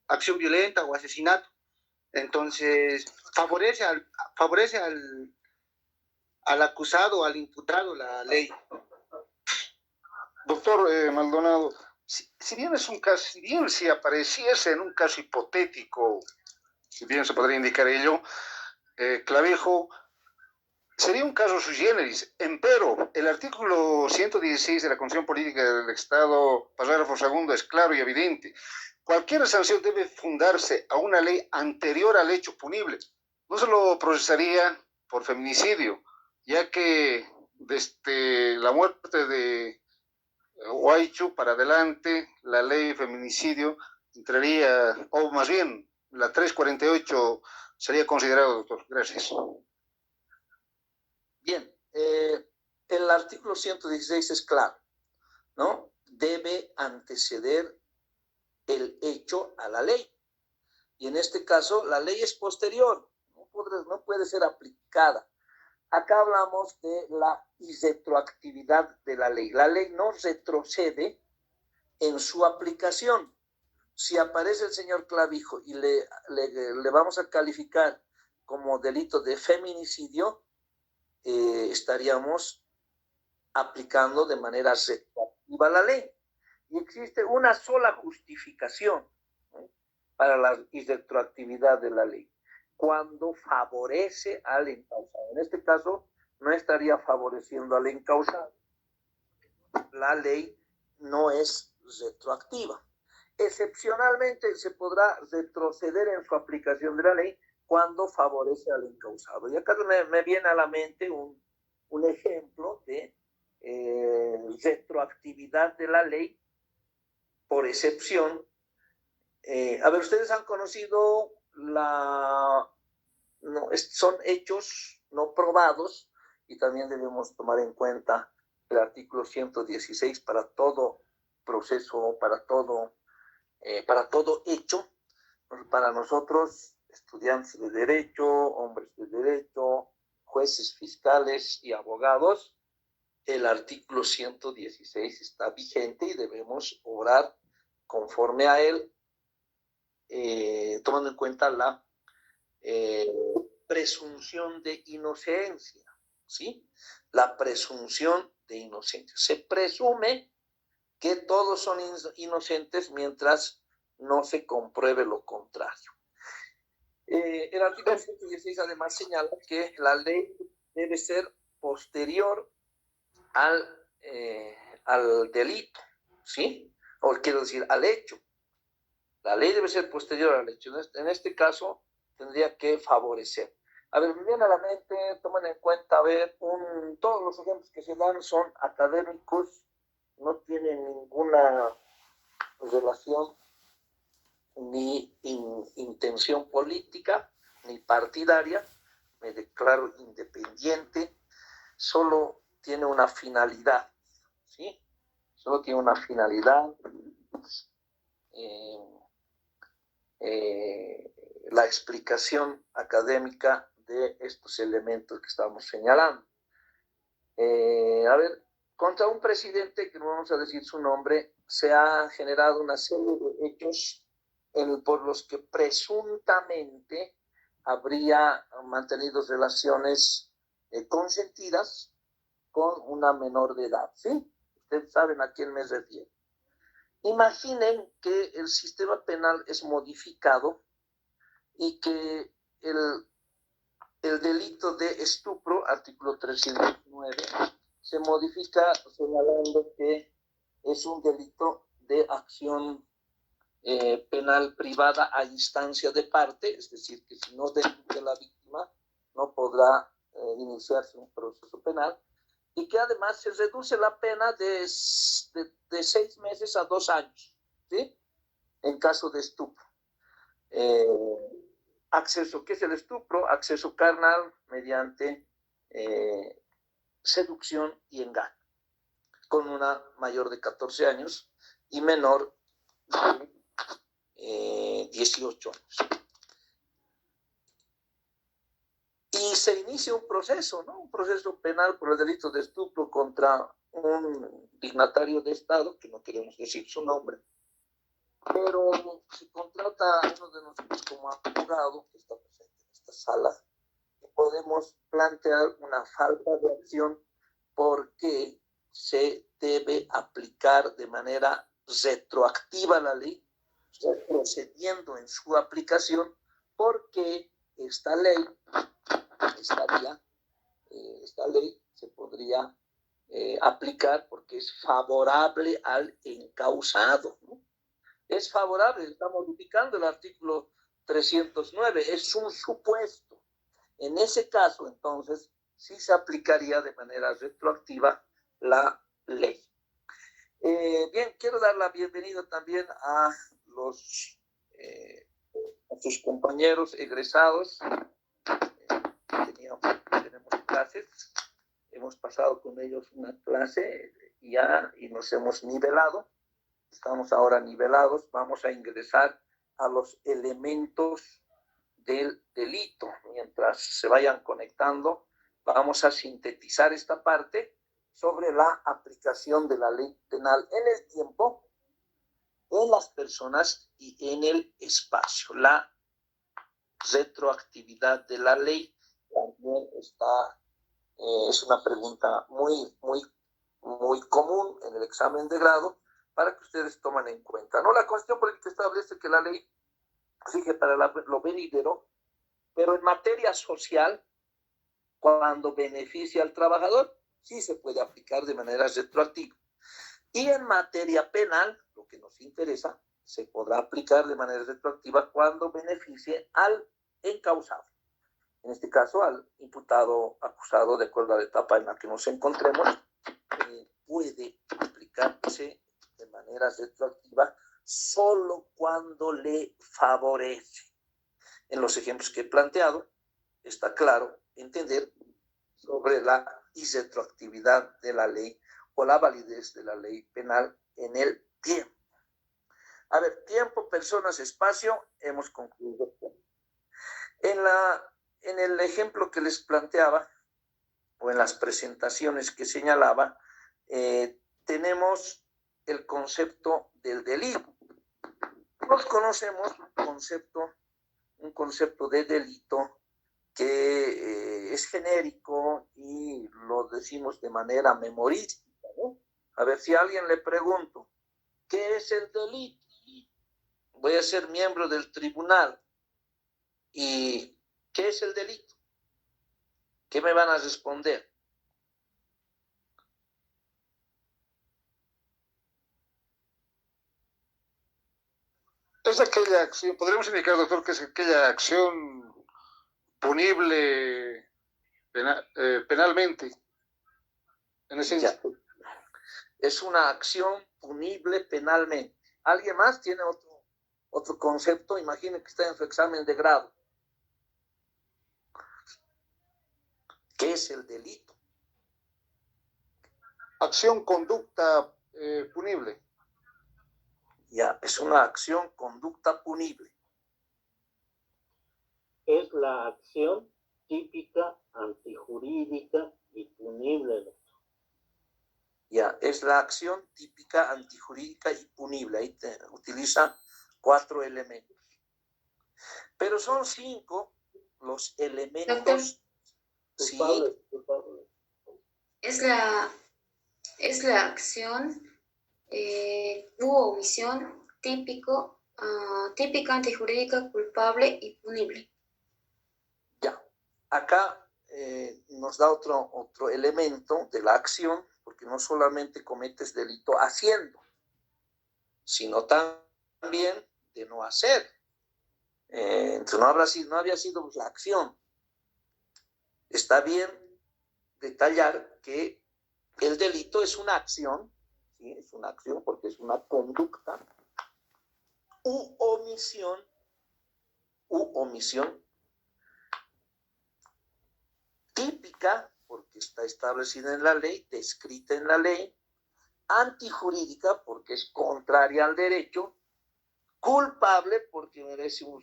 acción violenta o asesinato. Entonces, favorece al acusado, al imputado la ley. Doctor Maldonado, si bien es un caso, si bien si apareciese en un caso hipotético, si bien se podría indicar ello, Clavijo, sería un caso sui generis, empero el artículo 116 de la Constitución Política del Estado, parágrafo segundo, es claro y evidente. Cualquier sanción debe fundarse a una ley anterior al hecho punible. No se lo procesaría por feminicidio, ya que desde la muerte de Huaycho para adelante, la ley de feminicidio entraría, o más bien, la 348 sería considerado, doctor. Gracias. Bien, el artículo 116 es claro, ¿no? Debe anteceder el hecho a la ley. Y en este caso, la ley es posterior, no puede ser aplicada. Acá hablamos de la irretroactividad de la ley. La ley no retrocede en su aplicación. Si aparece el señor Clavijo y le vamos a calificar como delito de feminicidio, estaríamos aplicando de manera retroactiva la ley. y existe una sola justificación, ¿no?, para la irretroactividad de la ley, cuando favorece al encausado. En este caso, no estaría favoreciendo al encausado. La ley no es retroactiva. Excepcionalmente se podrá retroceder en su aplicación de la ley cuando favorece al encausado. Y acá me viene a la mente un ejemplo de retroactividad de la ley por excepción. A ver, ustedes han conocido son hechos no probados, y también debemos tomar en cuenta el artículo 116 para todo proceso, para todo hecho. Para nosotros, estudiantes de derecho, hombres de derecho, jueces, fiscales y abogados, el artículo 116 está vigente y debemos obrar conforme a él, tomando en cuenta la presunción de inocencia, ¿sí? La presunción de inocencia. Se presume que todos son inocentes mientras no se compruebe lo contrario. El artículo 116 además señala que la ley debe ser posterior al delito, ¿sí? O quiero decir, al hecho. La ley debe ser posterior al hecho. En este caso, tendría que favorecer. A ver, me viene a la mente, tomen en cuenta, a ver, todos los ejemplos que se dan son académicos, no tienen ninguna relación ni intención política, ni partidaria. Me declaro independiente, solo tiene una finalidad, ¿sí? Solo tiene una finalidad, la explicación académica de estos elementos que estamos señalando. A ver, contra un presidente, que no vamos a decir su nombre, se ha generado una serie de hechos por los que presuntamente habría mantenido relaciones consentidas con una menor de edad, ¿sí? Ustedes saben a quién me refiero. Imaginen que el sistema penal es modificado y que el delito de estupro, artículo 309, se modifica señalando que es un delito de acción penal privada a instancia de parte, es decir, que si no denuncia la víctima, no podrá iniciarse un proceso penal, y que además se reduce la pena de 6 meses a 2 años, ¿sí? En caso de estupro. Acceso, ¿qué es el estupro? Acceso carnal mediante seducción y engaño, con una mayor de 14 años y menor de 18 años. Y se inicia un proceso, ¿no? Un proceso penal por el delito de estupro contra un dignatario de Estado, que no queremos decir su nombre, pero se contrata a uno de nosotros como abogado, que está presente en esta sala, y podemos plantear una falta de acción porque se debe aplicar de manera retroactiva la ley, procediendo en su aplicación, porque esta ley se podría aplicar porque es favorable al encausado, ¿no? Es favorable, está modificando el artículo 309, es un supuesto. En ese caso, entonces, sí se aplicaría de manera retroactiva la ley. Bien, quiero dar la bienvenida también a sus compañeros egresados. Tenemos clases, hemos pasado con ellos una clase y nos hemos nivelado. Estamos ahora nivelados, vamos a ingresar a los elementos del delito. Mientras se vayan conectando, vamos a sintetizar esta parte sobre la aplicación de la ley penal en el tiempo, en las personas y en el espacio. La retroactividad de la ley también es una pregunta muy común en el examen de grado, para que ustedes tomen en cuenta, ¿no? La Constitución Política establece que la ley rige para lo venidero, pero en materia social, cuando beneficia al trabajador, sí se puede aplicar de manera retroactiva. Y en materia penal, lo que nos interesa, se podrá aplicar de manera retroactiva cuando beneficie al encausado. En este caso, al imputado acusado, de acuerdo a la etapa en la que nos encontremos, puede aplicarse de manera retroactiva solo cuando le favorece. En los ejemplos que he planteado, está claro entender sobre la irretroactividad de la ley o la validez de la ley penal en el tiempo. A ver, tiempo, personas, espacio, hemos concluido. En el ejemplo que les planteaba, o en las presentaciones que señalaba, tenemos el concepto del delito. Todos conocemos un concepto de delito que es genérico y lo decimos de manera memorística, ¿no? A ver, si a alguien le pregunto, ¿qué es el delito? Voy a ser miembro del tribunal. ¿Y qué es el delito? ¿Qué me van a responder? Es aquella acción, podríamos indicar, doctor, que es aquella acción punible penalmente. En ese Ya. Es una acción punible penalmente. ¿Alguien más tiene otro concepto? Imaginen que está en su examen de grado. ¿Qué es el delito? acción, conducta punible. Ya, es una acción, conducta punible. Es la acción típica, antijurídica y punible. Ya, es la acción típica, antijurídica y punible. Ahí utiliza 4 elementos. Pero son 5 los elementos. Doctor, sí. Culpable. Es la acción u omisión típica, antijurídica, culpable y punible. Ya, acá nos da otro elemento de la acción, porque no solamente cometes delito haciendo, sino también de no hacer. Entonces no había sido la acción. Está bien detallar que el delito es una acción, ¿sí? Es una acción porque es una conducta u omisión típica, porque está establecida en la ley, descrita en la ley, antijurídica, porque es contraria al derecho, culpable, porque merece un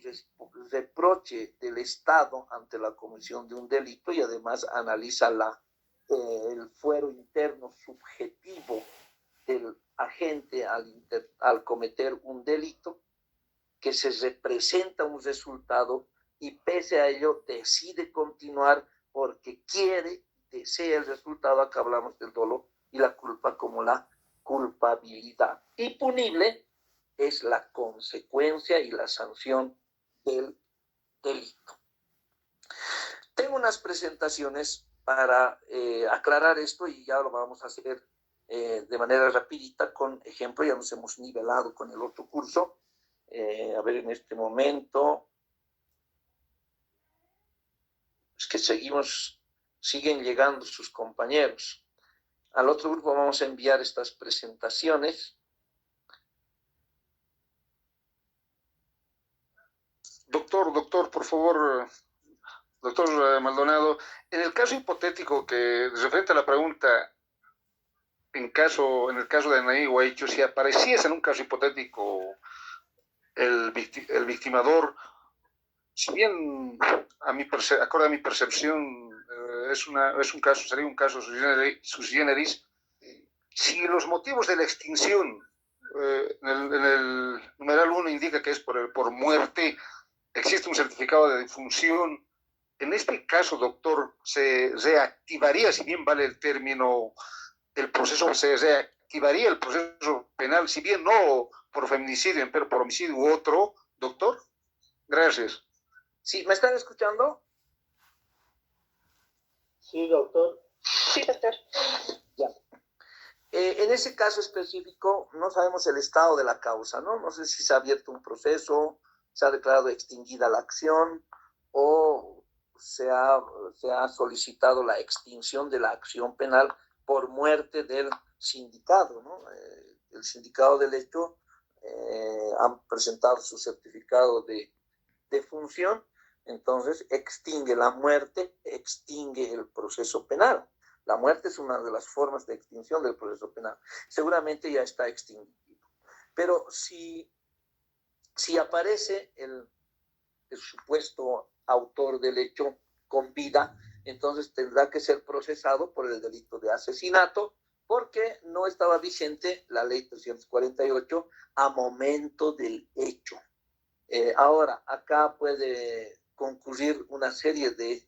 reproche del Estado ante la comisión de un delito y además analiza el fuero interno subjetivo del agente al cometer un delito, que se representa un resultado y pese a ello decide continuar porque quiere, desea el resultado. Acá hablamos del dolo y la culpa como la culpabilidad. Y punible es la consecuencia y la sanción del delito. Tengo unas presentaciones para aclarar esto y ya lo vamos a hacer de manera rapidita con ejemplo. Ya nos hemos nivelado con el otro curso. A ver, en este momento es que siguen llegando sus compañeros. Al otro grupo vamos a enviar estas presentaciones. Doctor, por favor, doctor Maldonado, en el caso hipotético que referente a la pregunta, en el caso de Anaí Guaicho, si apareciese en un caso hipotético el victimador, si bien acorde a mi percepción sería un caso sui generis, si los motivos de la extinción en el numeral 1 indica que es por muerte, existe un certificado de defunción. En este caso, doctor, se reactivaría, si bien vale el término, el proceso se activaría el proceso penal, si bien no por feminicidio, pero por homicidio u otro, doctor? Gracias. Sí, ¿me están escuchando? Sí, doctor. Sí, doctor. Ya. En ese caso específico, no sabemos el estado de la causa, ¿no? No sé si se ha abierto un proceso, se ha declarado extinguida la acción o se ha solicitado la extinción de la acción penal por muerte del sindicado, ¿no? El sindicado del hecho han presentado su certificado de función, entonces extingue la muerte, extingue el proceso penal. La muerte es una de las formas de extinción del proceso penal. Seguramente ya está extinguido. Pero si aparece el supuesto autor del hecho con vida, entonces tendrá que ser procesado por el delito de asesinato, porque no estaba vigente la ley 348 a momento del hecho. Ahora, acá puede concurrir una serie de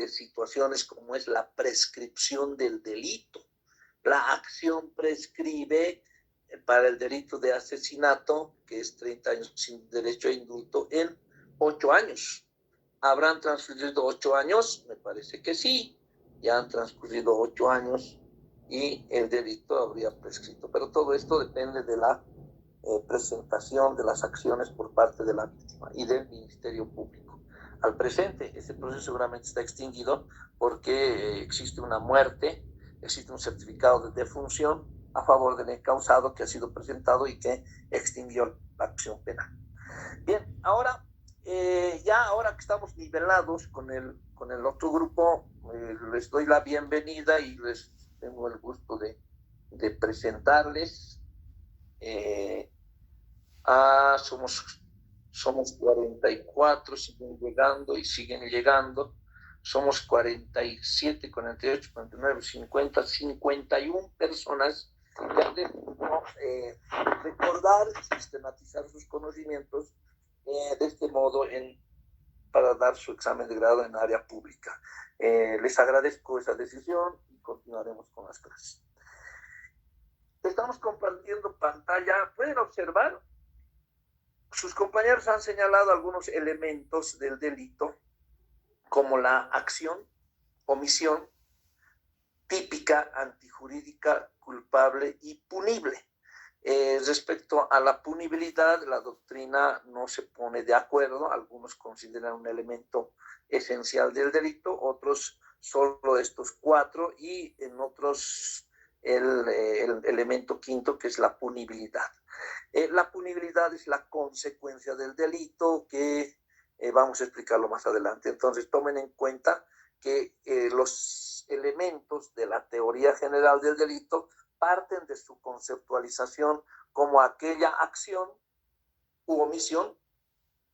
situaciones como es la prescripción del delito. La acción prescribe para el delito de asesinato, que es 30 años sin derecho a indulto, en 8 años. ¿Habrán transcurrido 8 años? Me parece que sí. Ya han transcurrido 8 años y el delito habría prescrito. Pero todo esto depende de la presentación de las acciones por parte de la víctima y del Ministerio Público. Al presente, ese proceso seguramente está extinguido porque existe una muerte, existe un certificado de defunción a favor del encausado que ha sido presentado y que extinguió la acción penal. Bien, ahora, ahora que estamos nivelados con el otro grupo, les doy la bienvenida y les tengo el gusto de presentarles. Somos 44, siguen llegando y siguen llegando. Somos 47, 48, 49, 50, 51 personas que han decidido recordar y sistematizar sus conocimientos de este modo para dar su examen de grado en área pública. Les agradezco esa decisión y continuaremos con las clases. Estamos compartiendo pantalla. ¿Pueden observar? Sus compañeros han señalado algunos elementos del delito, como la acción, omisión, típica, antijurídica, culpable y punible. Respecto a la punibilidad, la doctrina no se pone de acuerdo. Algunos consideran un elemento esencial del delito, otros solo estos 4 y en otros el elemento quinto, que es la punibilidad. La punibilidad es la consecuencia del delito que vamos a explicarlo más adelante. Entonces tomen en cuenta que los elementos de la teoría general del delito parten de su conceptualización como aquella acción u omisión,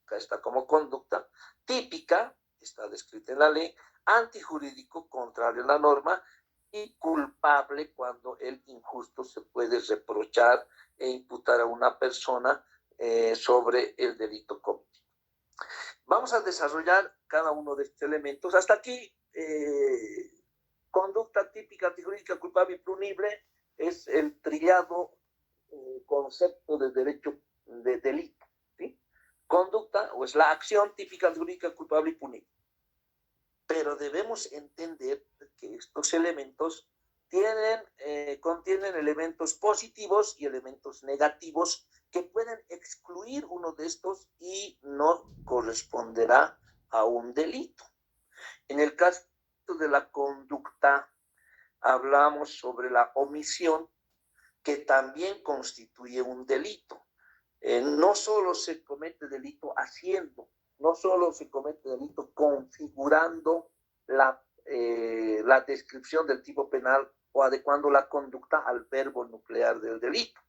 acá está como conducta, típica, está descrita en la ley, antijurídico, contrario a la norma, y culpable cuando el injusto se puede reprochar e imputar a una persona sobre el delito cometido. Vamos a desarrollar cada uno de estos elementos. Hasta aquí, conducta típica, antijurídica, culpable y punible es el trillado concepto de derecho de delito, ¿sí? Conducta o es la acción típica, antijurídica, culpable y punible. Pero debemos entender que estos elementos contienen elementos positivos y elementos negativos que pueden excluir uno de estos y no corresponderá a un delito. En el caso de la conducta, hablamos sobre la omisión, que también constituye un delito. No solo se comete delito haciendo, no solo se comete delito configurando la descripción del tipo penal o adecuando la conducta al verbo nuclear del delito.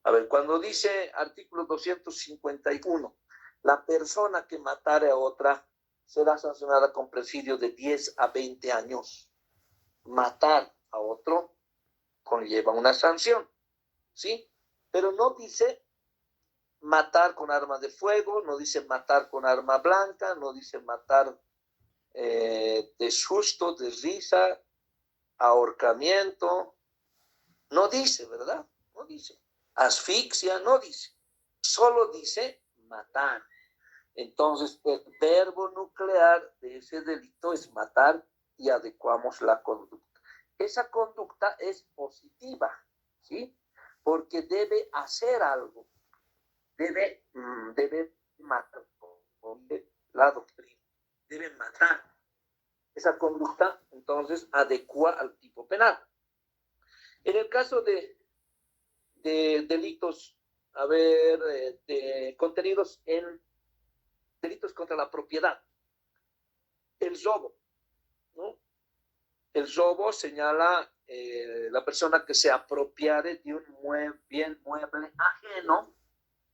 A ver, cuando dice artículo 251, la persona que matare a otra será sancionada con presidio de 10 a 20 años. Matar a otro conlleva una sanción, ¿sí? Pero no dice matar con arma de fuego, no dice matar con arma blanca, no dice matar de susto, de risa, ahorcamiento, No dice, ¿verdad? No dice. Asfixia no dice. Solo dice matar. Entonces, el verbo nuclear de ese delito es matar y adecuamos la conducta. Esa conducta es positiva, ¿sí? Porque debe hacer algo. Debe matar. La doctrina. Debe matar. Esa conducta, entonces, adecua al tipo penal. En el caso de delitos, contenidos en delitos contra la propiedad, el robo, ¿no? El robo señala la persona que se apropiare de un bien mueble ajeno,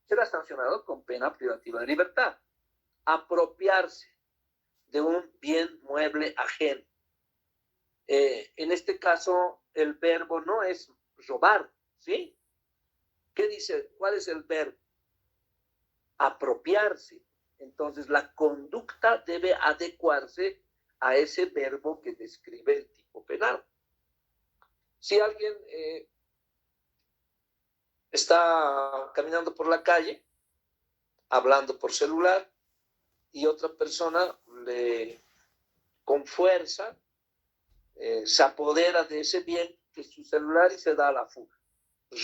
será sancionado con pena privativa de libertad. Apropiarse de un bien mueble ajeno. En este caso, el verbo no es robar, ¿sí? ¿Qué dice? ¿Cuál es el verbo? Apropiarse. Entonces, la conducta debe adecuarse a ese verbo que describe el tipo penal. Si alguien está caminando por la calle, hablando por celular, y otra persona con fuerza se apodera de ese bien que es su celular y se da a la fuga.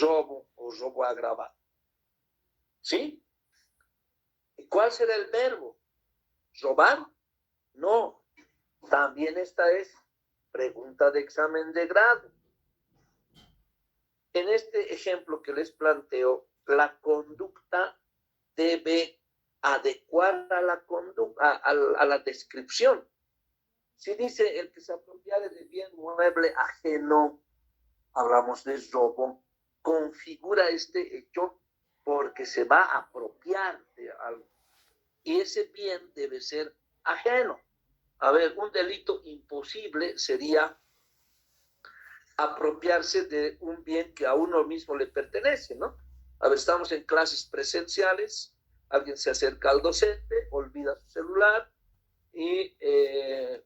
Robo o robo agravado. ¿Sí? ¿Y cuál será el verbo? ¿Robar? No. También esta es pregunta de examen de grado. En este ejemplo que les planteo, la conducta debe adecuar a la conducta, a la descripción. Si dice el que se apropiare de bien mueble ajeno, hablamos de robo, configura este hecho porque se va a apropiar de algo. Y ese bien debe ser ajeno. A ver, un delito imposible sería apropiarse de un bien que a uno mismo le pertenece, ¿no? A ver, estamos en clases presenciales, alguien se acerca al docente, olvida su celular y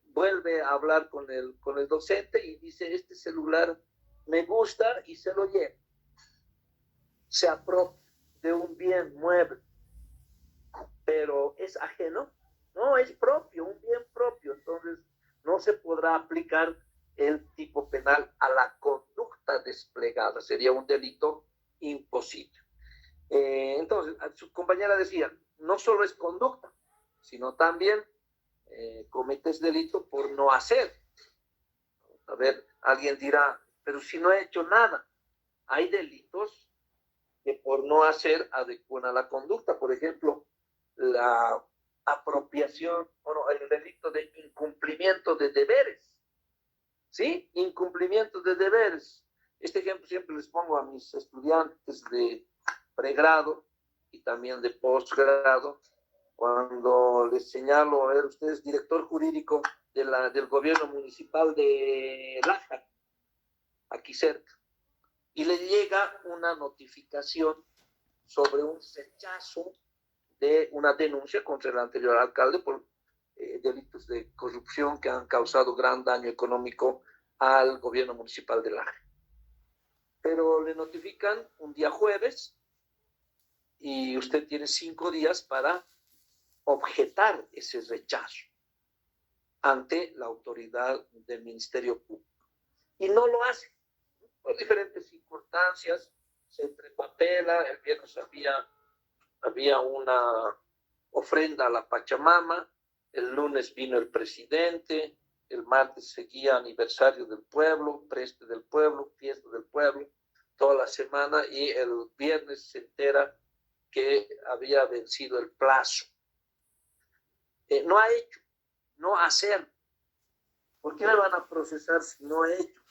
vuelve a hablar con el docente y dice, este celular me gusta y se lo lleva. Se apropia de un bien mueble, pero es ajeno, no, es propio, un bien propio, entonces no se podrá aplicar el tipo penal a la conducta desplegada, sería un delito imposible. Entonces, su compañera decía, no solo es conducta, sino también cometes delito por no hacer. A ver, alguien dirá, pero si no he hecho nada, hay delitos que por no hacer adecuan a la conducta, por ejemplo, la apropiación, bueno, el delito de incumplimiento de deberes, ¿sí? Incumplimiento de deberes. Este ejemplo siempre les pongo a mis estudiantes de pregrado y también de posgrado, cuando les señalo, a ver, usted es director jurídico del gobierno municipal de Laja, aquí cerca, y le llega una notificación sobre un rechazo de una denuncia contra el anterior alcalde por delitos de corrupción que han causado gran daño económico al gobierno municipal de Laja. Pero le notifican un día jueves y usted tiene 5 días para objetar ese rechazo ante la autoridad del Ministerio Público. Y no lo hace. Por diferentes circunstancias, se entrepapela, el viernes había una ofrenda a la Pachamama, el lunes vino el presidente, el martes seguía aniversario del pueblo, preste del pueblo, fiesta del pueblo, toda la semana, y el viernes se entera que había vencido el plazo. No ha hecho, no hacer. ¿Por qué le van a procesar si no ha hecho?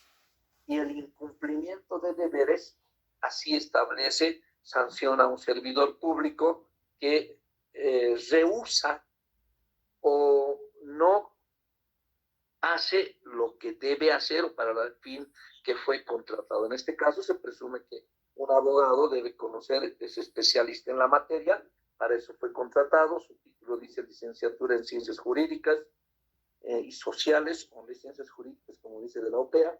Y el incumplimiento de deberes, así establece, sanciona a un servidor público que rehúsa o no hace lo que debe hacer o para el fin que fue contratado. En este caso se presume que un abogado debe conocer, es especialista en la materia, para eso fue contratado, su título dice licenciatura en Ciencias Jurídicas y Sociales, o licencias jurídicas, como dice de la OPEA,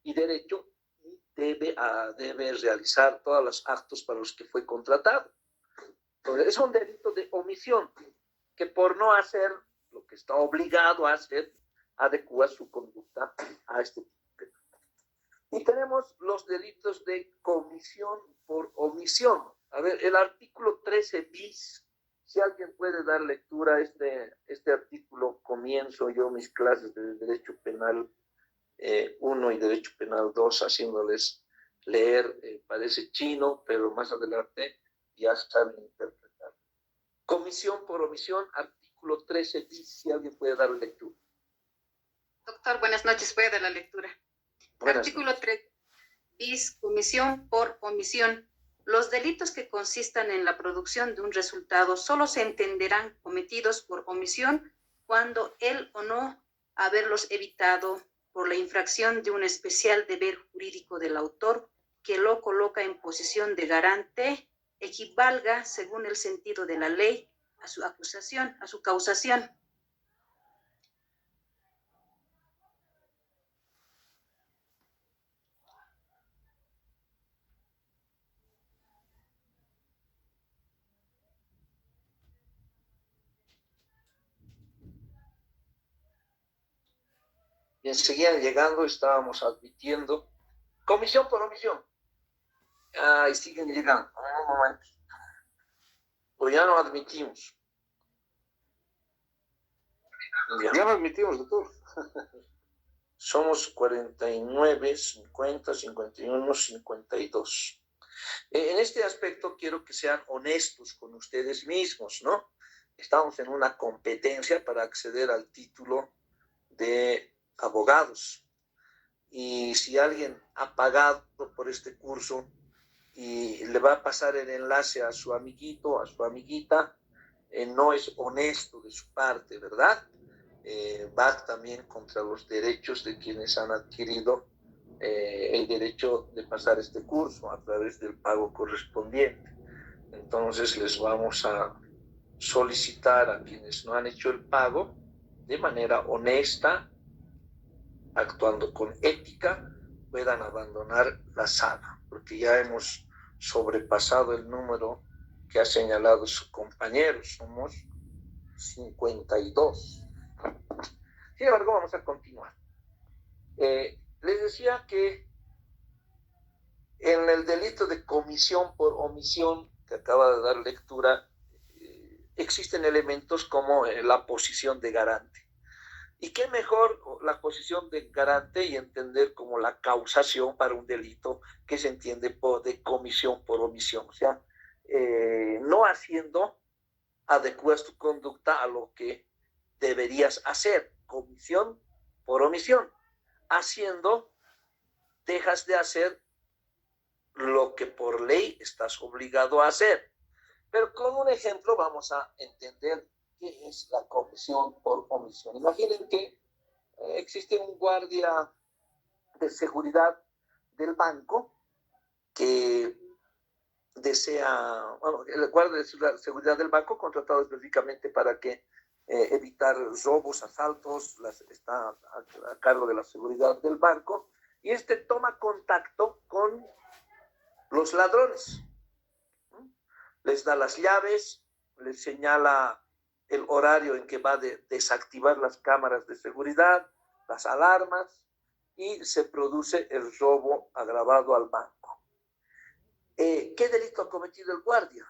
y Derecho, y debe realizar todos los actos para los que fue contratado. Entonces, es un delito de omisión, que por no hacer lo que está obligado a hacer, adecua su conducta a este tipo. Y tenemos los delitos de comisión por omisión. A ver, el artículo 13 bis, si alguien puede dar lectura a este artículo, comienzo yo mis clases de Derecho Penal 1 y Derecho Penal 2, haciéndoles leer, parece chino, pero más adelante ya saben interpretar. Comisión por omisión, artículo 13 bis, si alguien puede dar lectura. Doctor, buenas noches, voy a dar la lectura. Artículo 3 bis, comisión por omisión. Los delitos que consistan en la producción de un resultado solo se entenderán cometidos por omisión cuando él o no haberlos evitado por la infracción de un especial deber jurídico del autor que lo coloca en posición de garante equivalga, según el sentido de la ley, a su acusación, a su causación. Y enseguida llegando estábamos admitiendo comisión por omisión. Y siguen llegando. Un momento. Pues ya no admitimos. Ya lo admitimos, doctor. Somos 49, 50, 51, 52. En este aspecto quiero que sean honestos con ustedes mismos, ¿no? Estamos en una competencia para acceder al título de abogados. Y si alguien ha pagado por este curso y le va a pasar el enlace a su amiguito, a su amiguita, no es honesto de su parte, ¿verdad? Va también contra los derechos de quienes han adquirido el derecho de pasar este curso a través del pago correspondiente. Entonces les vamos a solicitar a quienes no han hecho el pago de manera honesta, actuando con ética, puedan abandonar la sala, porque ya hemos sobrepasado el número que ha señalado su compañero, somos 52. Sin embargo, vamos a continuar. Les decía que en el delito de comisión por omisión, que acaba de dar lectura, existen elementos como la posición de garante. ¿Y qué mejor la posición de garante y entender como la causación para un delito que se entiende de comisión por omisión? O sea, no haciendo adecuas tu conducta a lo que deberías hacer, comisión por omisión. Haciendo, dejas de hacer lo que por ley estás obligado a hacer. Pero con un ejemplo vamos a entender qué es la comisión por omisión. Imaginen que existe un guardia de seguridad del banco que desea, bueno, el guardia de seguridad del banco contratado específicamente para que evitar robos, asaltos, está a cargo de la seguridad del banco, y este toma contacto con los ladrones. Les da las llaves, les señala el horario en que va a desactivar las cámaras de seguridad, las alarmas, y se produce el robo agravado al banco. ¿Qué delito ha cometido el guardia?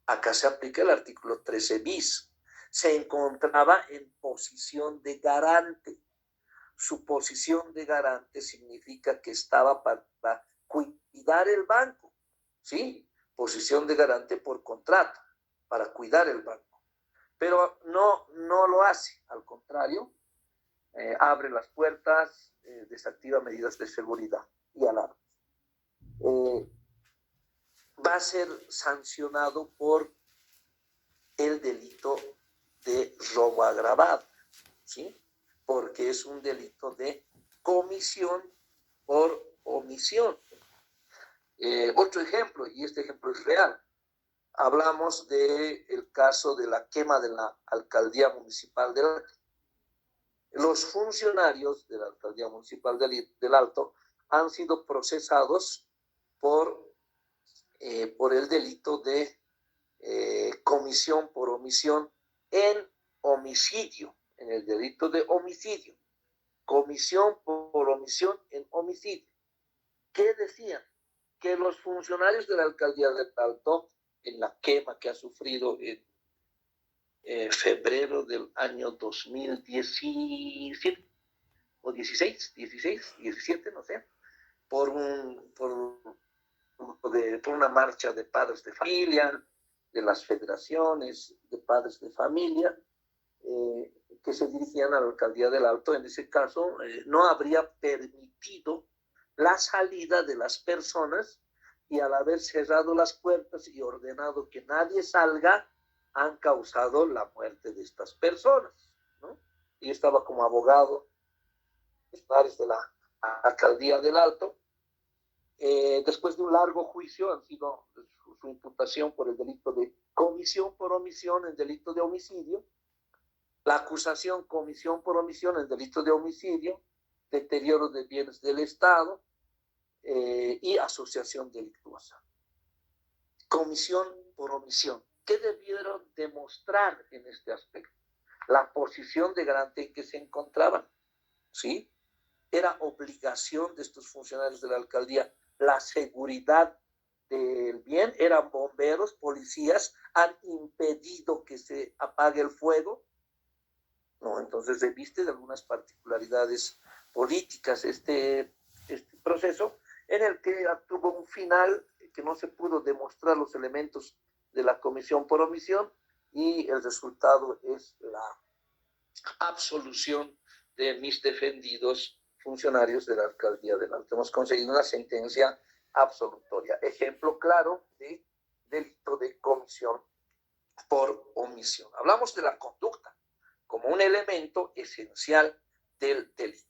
Acá se aplica el artículo 13 bis. Se encontraba en posición de garante. Su posición de garante significa que estaba para cuidar el banco, ¿sí? Posición de garante por contrato, para cuidar el banco. Pero no lo hace, al contrario, abre las puertas, desactiva medidas de seguridad y alarmas. Va a ser sancionado por el delito de robo agravado, ¿sí? Porque es un delito de comisión por omisión. Otro ejemplo, y este ejemplo es real. Hablamos del caso de la quema de la alcaldía municipal del Alto. Los funcionarios de la alcaldía municipal del Alto han sido procesados por el delito de comisión por omisión en homicidio, en el delito de homicidio, comisión por omisión en homicidio. ¿Qué decían? Que los funcionarios de la alcaldía de Alto, en la quema que ha sufrido en febrero del año 2017 o 16, 17, no sé, por una marcha de padres de familia, de las federaciones de padres de familia, que se dirigían a la alcaldía del Alto. En ese caso, no habría permitido la salida de las personas, y al haber cerrado las puertas y ordenado que nadie salga, han causado la muerte de estas personas, ¿no? Y estaba como abogado de la alcaldía del Alto. Después de un largo juicio, han sido su imputación por el delito de comisión por omisión en delito de homicidio, la acusación comisión por omisión en delito de homicidio, deterioro de bienes del Estado y asociación delictuosa. Comisión por omisión. ¿Qué debieron demostrar en este aspecto? La posición de garante en que se encontraban, ¿sí? Era obligación de estos funcionarios de la alcaldía la seguridad del bien, eran bomberos, policías, han impedido que se apague el fuego, ¿no? Entonces reviste de algunas particularidades políticas este proceso, en el que tuvo un final que no se pudo demostrar los elementos de la comisión por omisión, y el resultado es la absolución de mis defendidos funcionarios de la alcaldía del Alto. Hemos conseguido una sentencia absolutoria. Ejemplo claro de delito de comisión por omisión. Hablamos de la conducta como un elemento esencial del delito.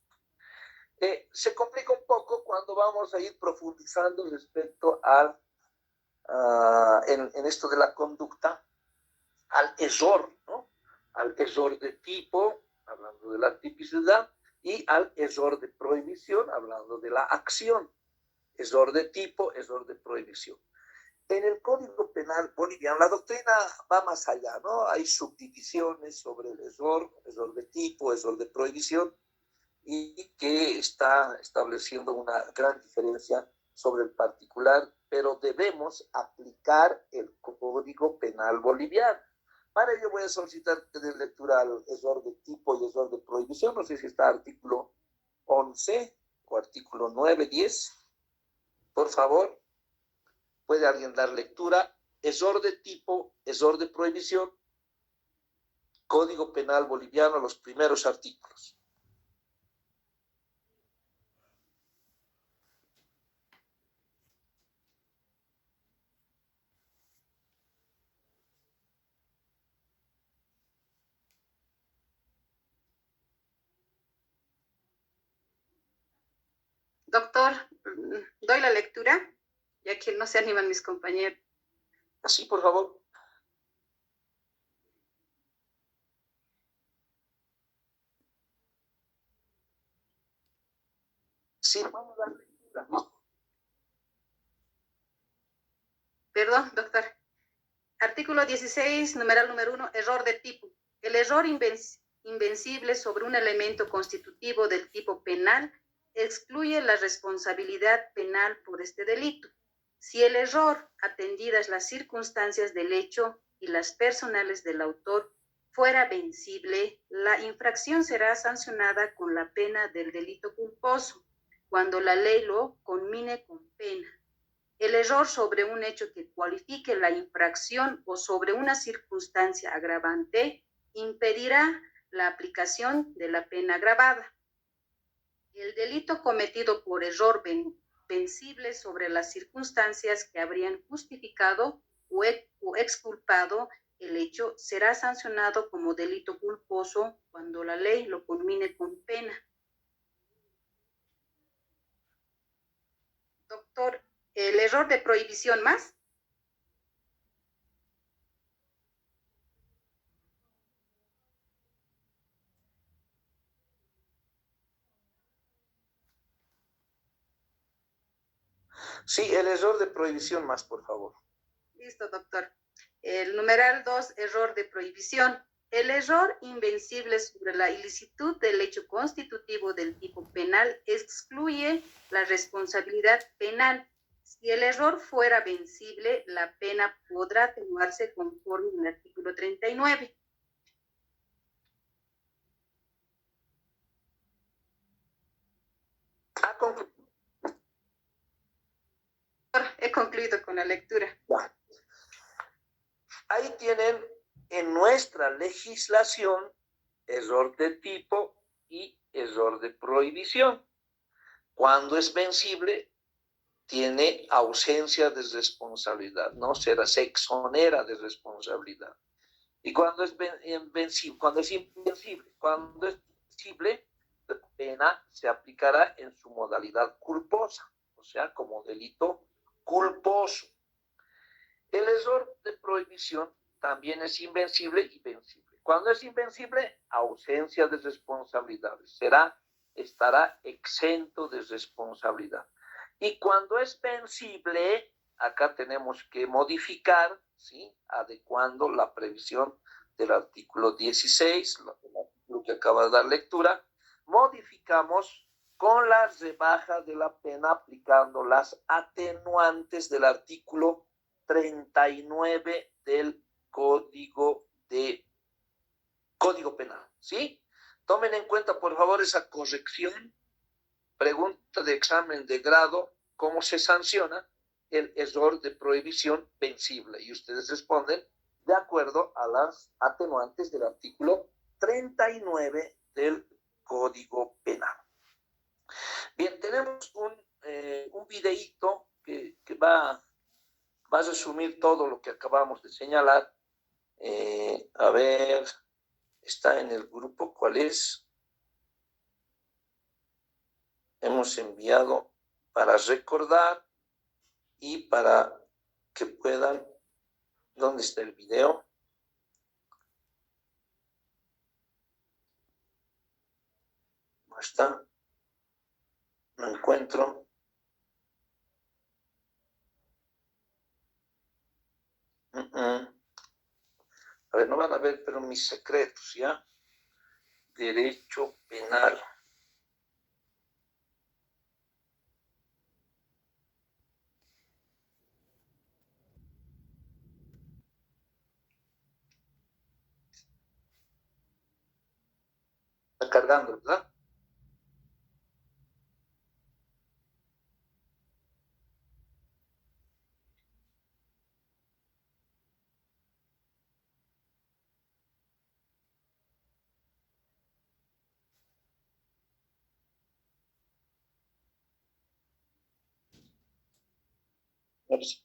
Se complica un poco cuando vamos a ir profundizando respecto en esto de la conducta, al error, ¿no? Al error de tipo, hablando de la tipicidad, y al error de prohibición, hablando de la acción. Error de tipo, error de prohibición. En el Código Penal boliviano, la doctrina va más allá, ¿no? Hay subdivisiones sobre el error de tipo, error de prohibición, y que está estableciendo una gran diferencia sobre el particular, pero debemos aplicar el Código Penal boliviano. Para ello voy a solicitar que den lectura al error de tipo y error de prohibición. No sé si está artículo 11 o artículo 9, 10. Por favor, ¿puede alguien dar lectura? Error de tipo, error de prohibición, Código Penal boliviano, los primeros artículos. Doctor, doy la lectura, ya que no se animan mis compañeros. Sí, por favor. Sí, vamos a dar lectura. Perdón, doctor. Artículo 16, numeral número 1, error de tipo. El error invencible sobre un elemento constitutivo del tipo penal excluye la responsabilidad penal por este delito. Si el error, atendidas las circunstancias del hecho y las personales del autor, fuera vencible, la infracción será sancionada con la pena del delito culposo, cuando la ley lo conmine con pena. El error sobre un hecho que cualifique la infracción o sobre una circunstancia agravante impedirá la aplicación de la pena agravada. El delito cometido por error vencible sobre las circunstancias que habrían justificado o exculpado el hecho será sancionado como delito culposo cuando la ley lo conmine con pena. Doctor, el error de prohibición más. Sí, el error de prohibición más, por favor. Listo, doctor. El numeral 2, error de prohibición. El error invencible sobre la ilicitud del hecho constitutivo del tipo penal excluye la responsabilidad penal. Si el error fuera vencible, la pena podrá atenuarse conforme al artículo 39. He concluido con la lectura. Ahí tienen en nuestra legislación error de tipo y error de prohibición. Cuando es vencible, tiene ausencia de responsabilidad, ¿no? Se exonera de responsabilidad. Y cuando es invencible, cuando es vencible, la pena se aplicará en su modalidad culposa, o sea, como delito culposo. El error de prohibición también es invencible y vencible. Cuando es invencible, ausencia de responsabilidades. Estará exento de responsabilidad. Y cuando es vencible, acá tenemos que modificar, ¿sí? Adecuando la previsión del artículo 16, lo que acaba de dar lectura, modificamos con la rebaja de la pena aplicando las atenuantes del artículo 39 del Código Penal, ¿sí? Tomen en cuenta, por favor, esa corrección. Pregunta de examen de grado, ¿cómo se sanciona el error de prohibición vencible? Y ustedes responden de acuerdo a las atenuantes del artículo 39 del Código Penal. Bien, tenemos un videíto que va a resumir todo lo que acabamos de señalar. A ver, está en el grupo, ¿cuál es? Hemos enviado para recordar y para que puedan. ¿Dónde está el video? No está. No encuentro. A ver, no van a ver, pero mis secretos, ¿ya? Derecho penal. Está cargando, ¿verdad? Gracias.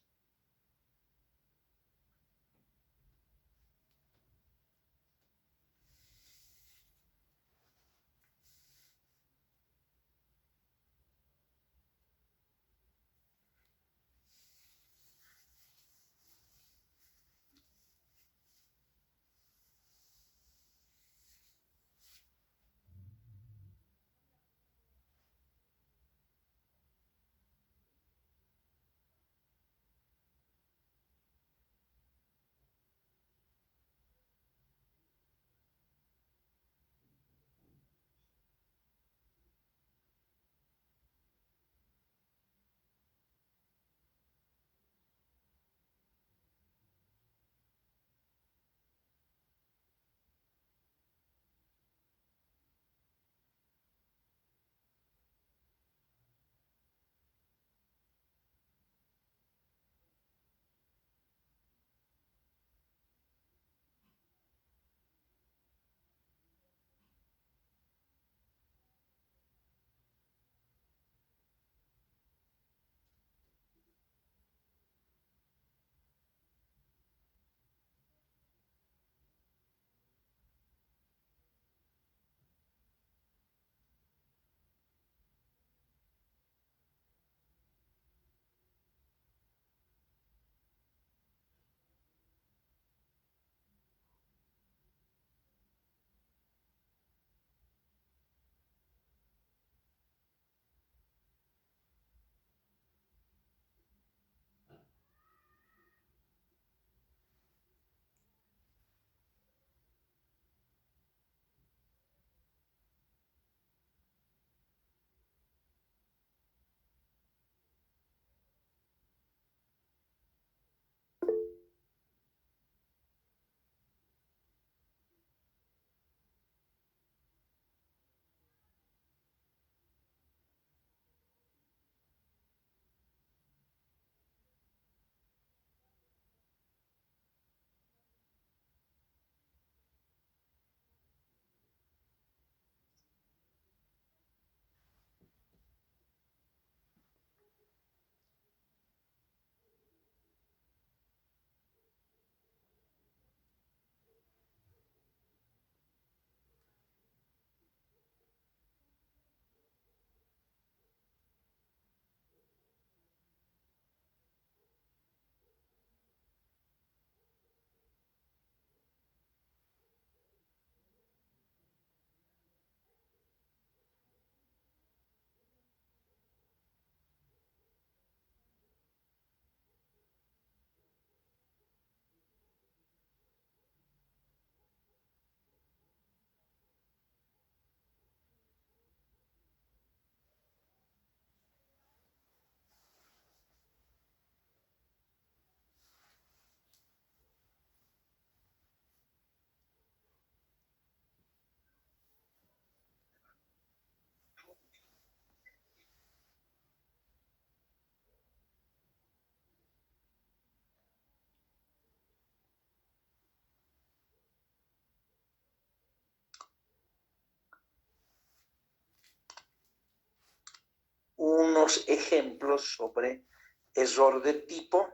unos ejemplos sobre error de tipo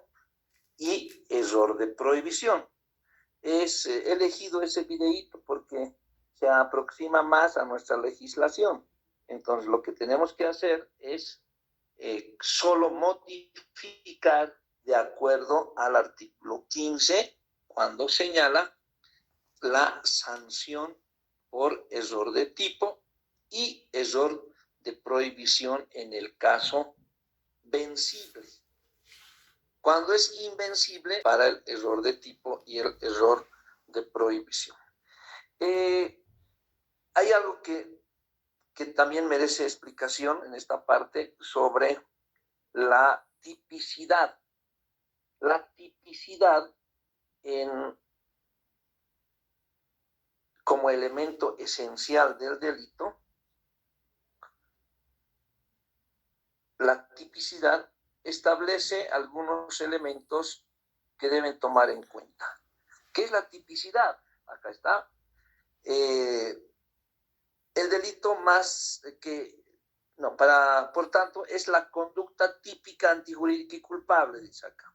y error de prohibición. He elegido ese videíto porque se aproxima más a nuestra legislación. Entonces, lo que tenemos que hacer es solo modificar de acuerdo al artículo 15 cuando señala la sanción por error de tipo y error de prohibición en el caso vencible. Cuando es invencible para el error de tipo y el error de prohibición. Hay algo que también merece explicación en esta parte sobre la tipicidad. La tipicidad como elemento esencial del delito, la tipicidad establece algunos elementos que deben tomar en cuenta. ¿Qué es la tipicidad? Acá está. El delito por tanto, es la conducta típica, antijurídica y culpable, dice acá.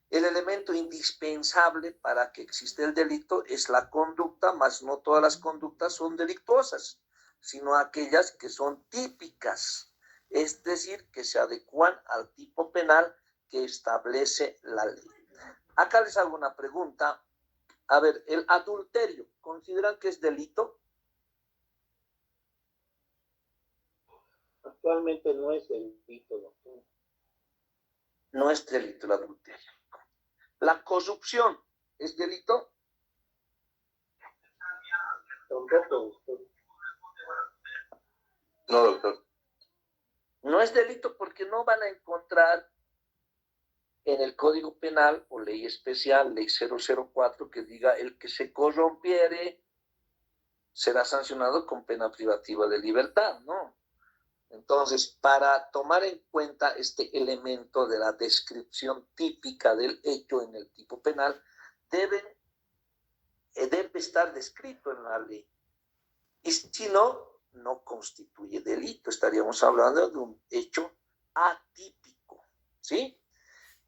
El elemento indispensable para que exista el delito es la conducta, mas no todas las conductas son delictuosas, sino aquellas que son típicas, es decir, que se adecuan al tipo penal que establece la ley. Acá les hago una pregunta. A ver, ¿el adulterio consideran que es delito? Actualmente no es delito, doctor. No es delito el adulterio. ¿La corrupción es delito? Tampoco, doctor. No, doctor. No es delito porque no van a encontrar en el Código Penal o ley especial, ley 004, que diga el que se corrompiere será sancionado con pena privativa de libertad, ¿no? Entonces, para tomar en cuenta este elemento de la descripción típica del hecho en el tipo penal, debe estar descrito en la ley. Y si no, no constituye delito. Estaríamos hablando de un hecho atípico, ¿sí?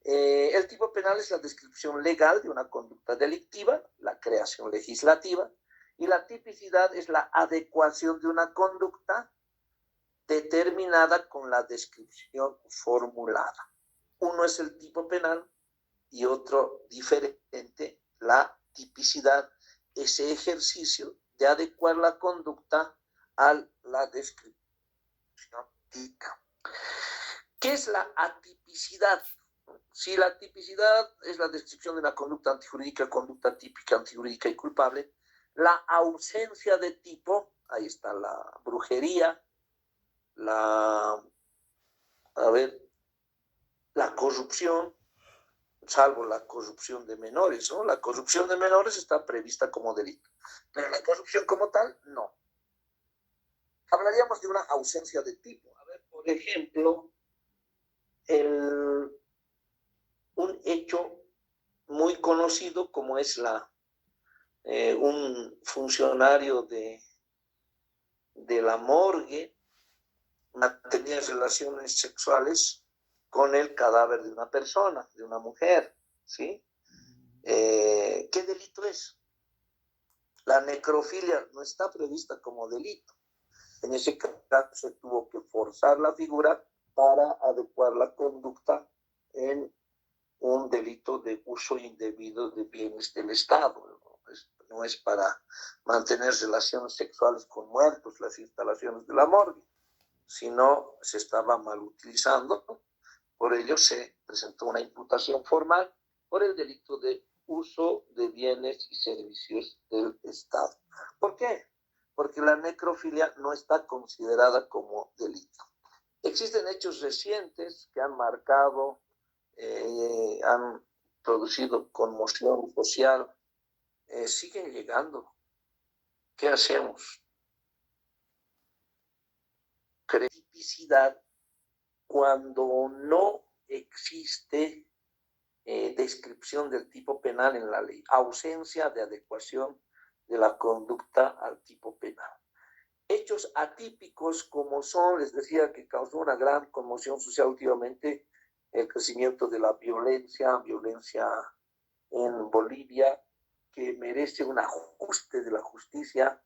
El tipo penal es la descripción legal de una conducta delictiva, la creación legislativa, y la tipicidad es la adecuación de una conducta determinada con la descripción formulada. Uno es el tipo penal y otro diferente, la tipicidad, ese ejercicio de adecuar la conducta a la descripción típica. ¿Qué es la atipicidad? Si la tipicidad es la descripción de una conducta antijurídica, conducta típica, antijurídica y culpable, la ausencia de tipo, ahí está la brujería, la corrupción, salvo la corrupción de menores, ¿no? La corrupción de menores está prevista como delito, pero la corrupción como tal, no. Hablaríamos de una ausencia de tipo. A ver, por ejemplo, un hecho muy conocido como es un funcionario de la morgue mantenía relaciones sexuales con el cadáver de una persona, de una mujer, ¿sí? ¿Qué delito es? La necrofilia no está prevista como delito. En ese caso se tuvo que forzar la figura para adecuar la conducta en un delito de uso indebido de bienes del Estado. No es para mantener relaciones sexuales con muertos, las instalaciones de la morgue, sino se estaba mal utilizando. Por ello se presentó una imputación formal por el delito de uso de bienes y servicios del Estado. ¿Por qué? Porque la necrofilia no está considerada como delito. Existen hechos recientes que han marcado, han producido conmoción social, siguen llegando. ¿Qué hacemos? Tipicidad cuando no existe descripción del tipo penal en la ley, ausencia de adecuación de la conducta al tipo penal. hechos atípicos como son, les decía que causó una gran conmoción social últimamente, el crecimiento de la violencia en Bolivia, que merece un ajuste de la justicia,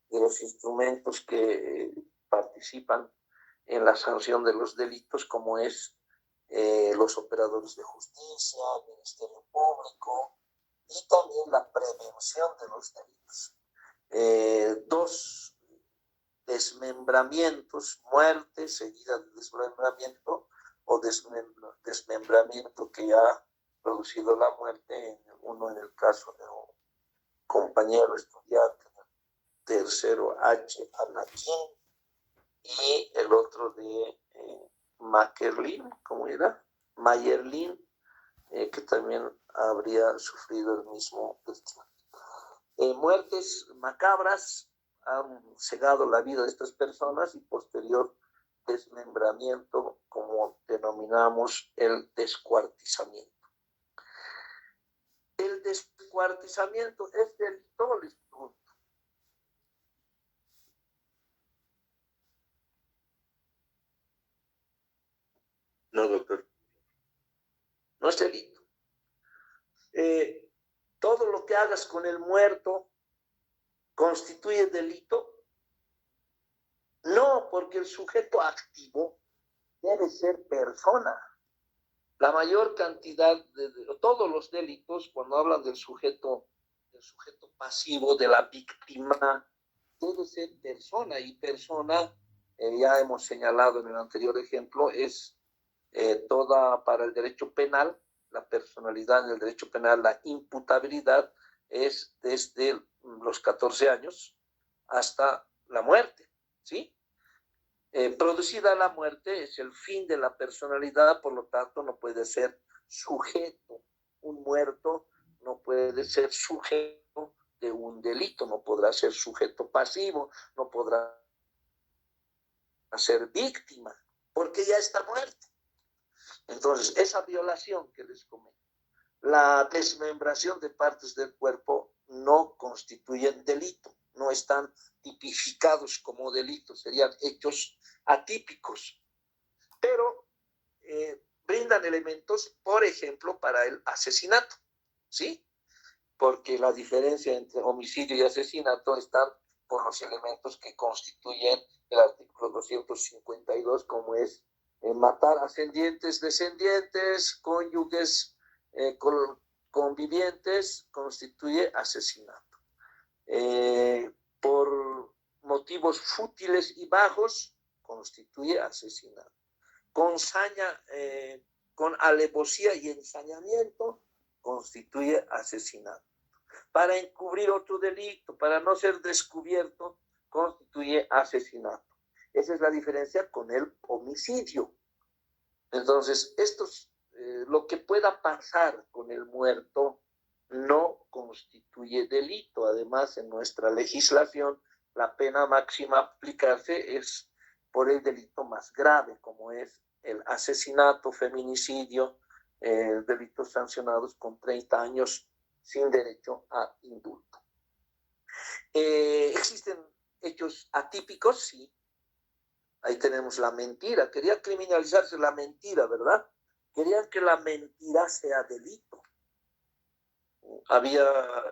de los instrumentos que participan en la sanción de los delitos, como es los operadores de justicia, el Ministerio Público y también la prevención de los delitos. Dos desmembramientos, muerte seguida de desmembramiento o desmembramiento que ha producido la muerte, uno en el caso de un compañero estudiante del tercero H. Anaquín y el otro de Mayerlin, ¿cómo era? Mayerlin, que también habría sufrido el mismo destino. Muertes macabras han cegado la vida de estas personas y posterior desmembramiento, como denominamos el descuartizamiento. El descuartizamiento es delito, les pregunto. No, doctor. No es delito. Todo lo que hagas con el muerto constituye delito. No, porque el sujeto activo debe ser persona. La mayor cantidad de todos los delitos, cuando hablan del sujeto pasivo, de la víctima, debe ser persona, y persona, ya hemos señalado en el anterior ejemplo, es toda para el derecho penal, la personalidad en el derecho penal, la imputabilidad es desde los 14 años hasta la muerte, ¿sí? Producida la muerte es el fin de la personalidad, por lo tanto no puede ser sujeto. Un muerto no puede ser sujeto de un delito, no podrá ser sujeto pasivo, no podrá ser víctima, porque ya está muerto. Entonces, esa violación que les comento, la desmembración de partes del cuerpo no constituyen delito, no están tipificados como delitos, serían hechos atípicos, pero brindan elementos, por ejemplo, para el asesinato, ¿sí? Porque la diferencia entre homicidio y asesinato están por los elementos que constituyen el artículo 252, como es matar ascendientes, descendientes, cónyuges, convivientes, constituye asesinato. Por motivos fútiles y bajos, constituye asesinato. Con saña, con alevosía y ensañamiento, constituye asesinato. Para encubrir otro delito, para no ser descubierto, constituye asesinato. Esa es la diferencia con el homicidio. Entonces, lo que pueda pasar con el muerto no constituye delito. Además, en nuestra legislación, la pena máxima a aplicarse es por el delito más grave, como es el asesinato, feminicidio, delitos sancionados con 30 años sin derecho a indulto. ¿Existen hechos atípicos? Sí. Ahí tenemos la mentira. Quería criminalizarse la mentira, ¿verdad? Querían que la mentira sea delito. Había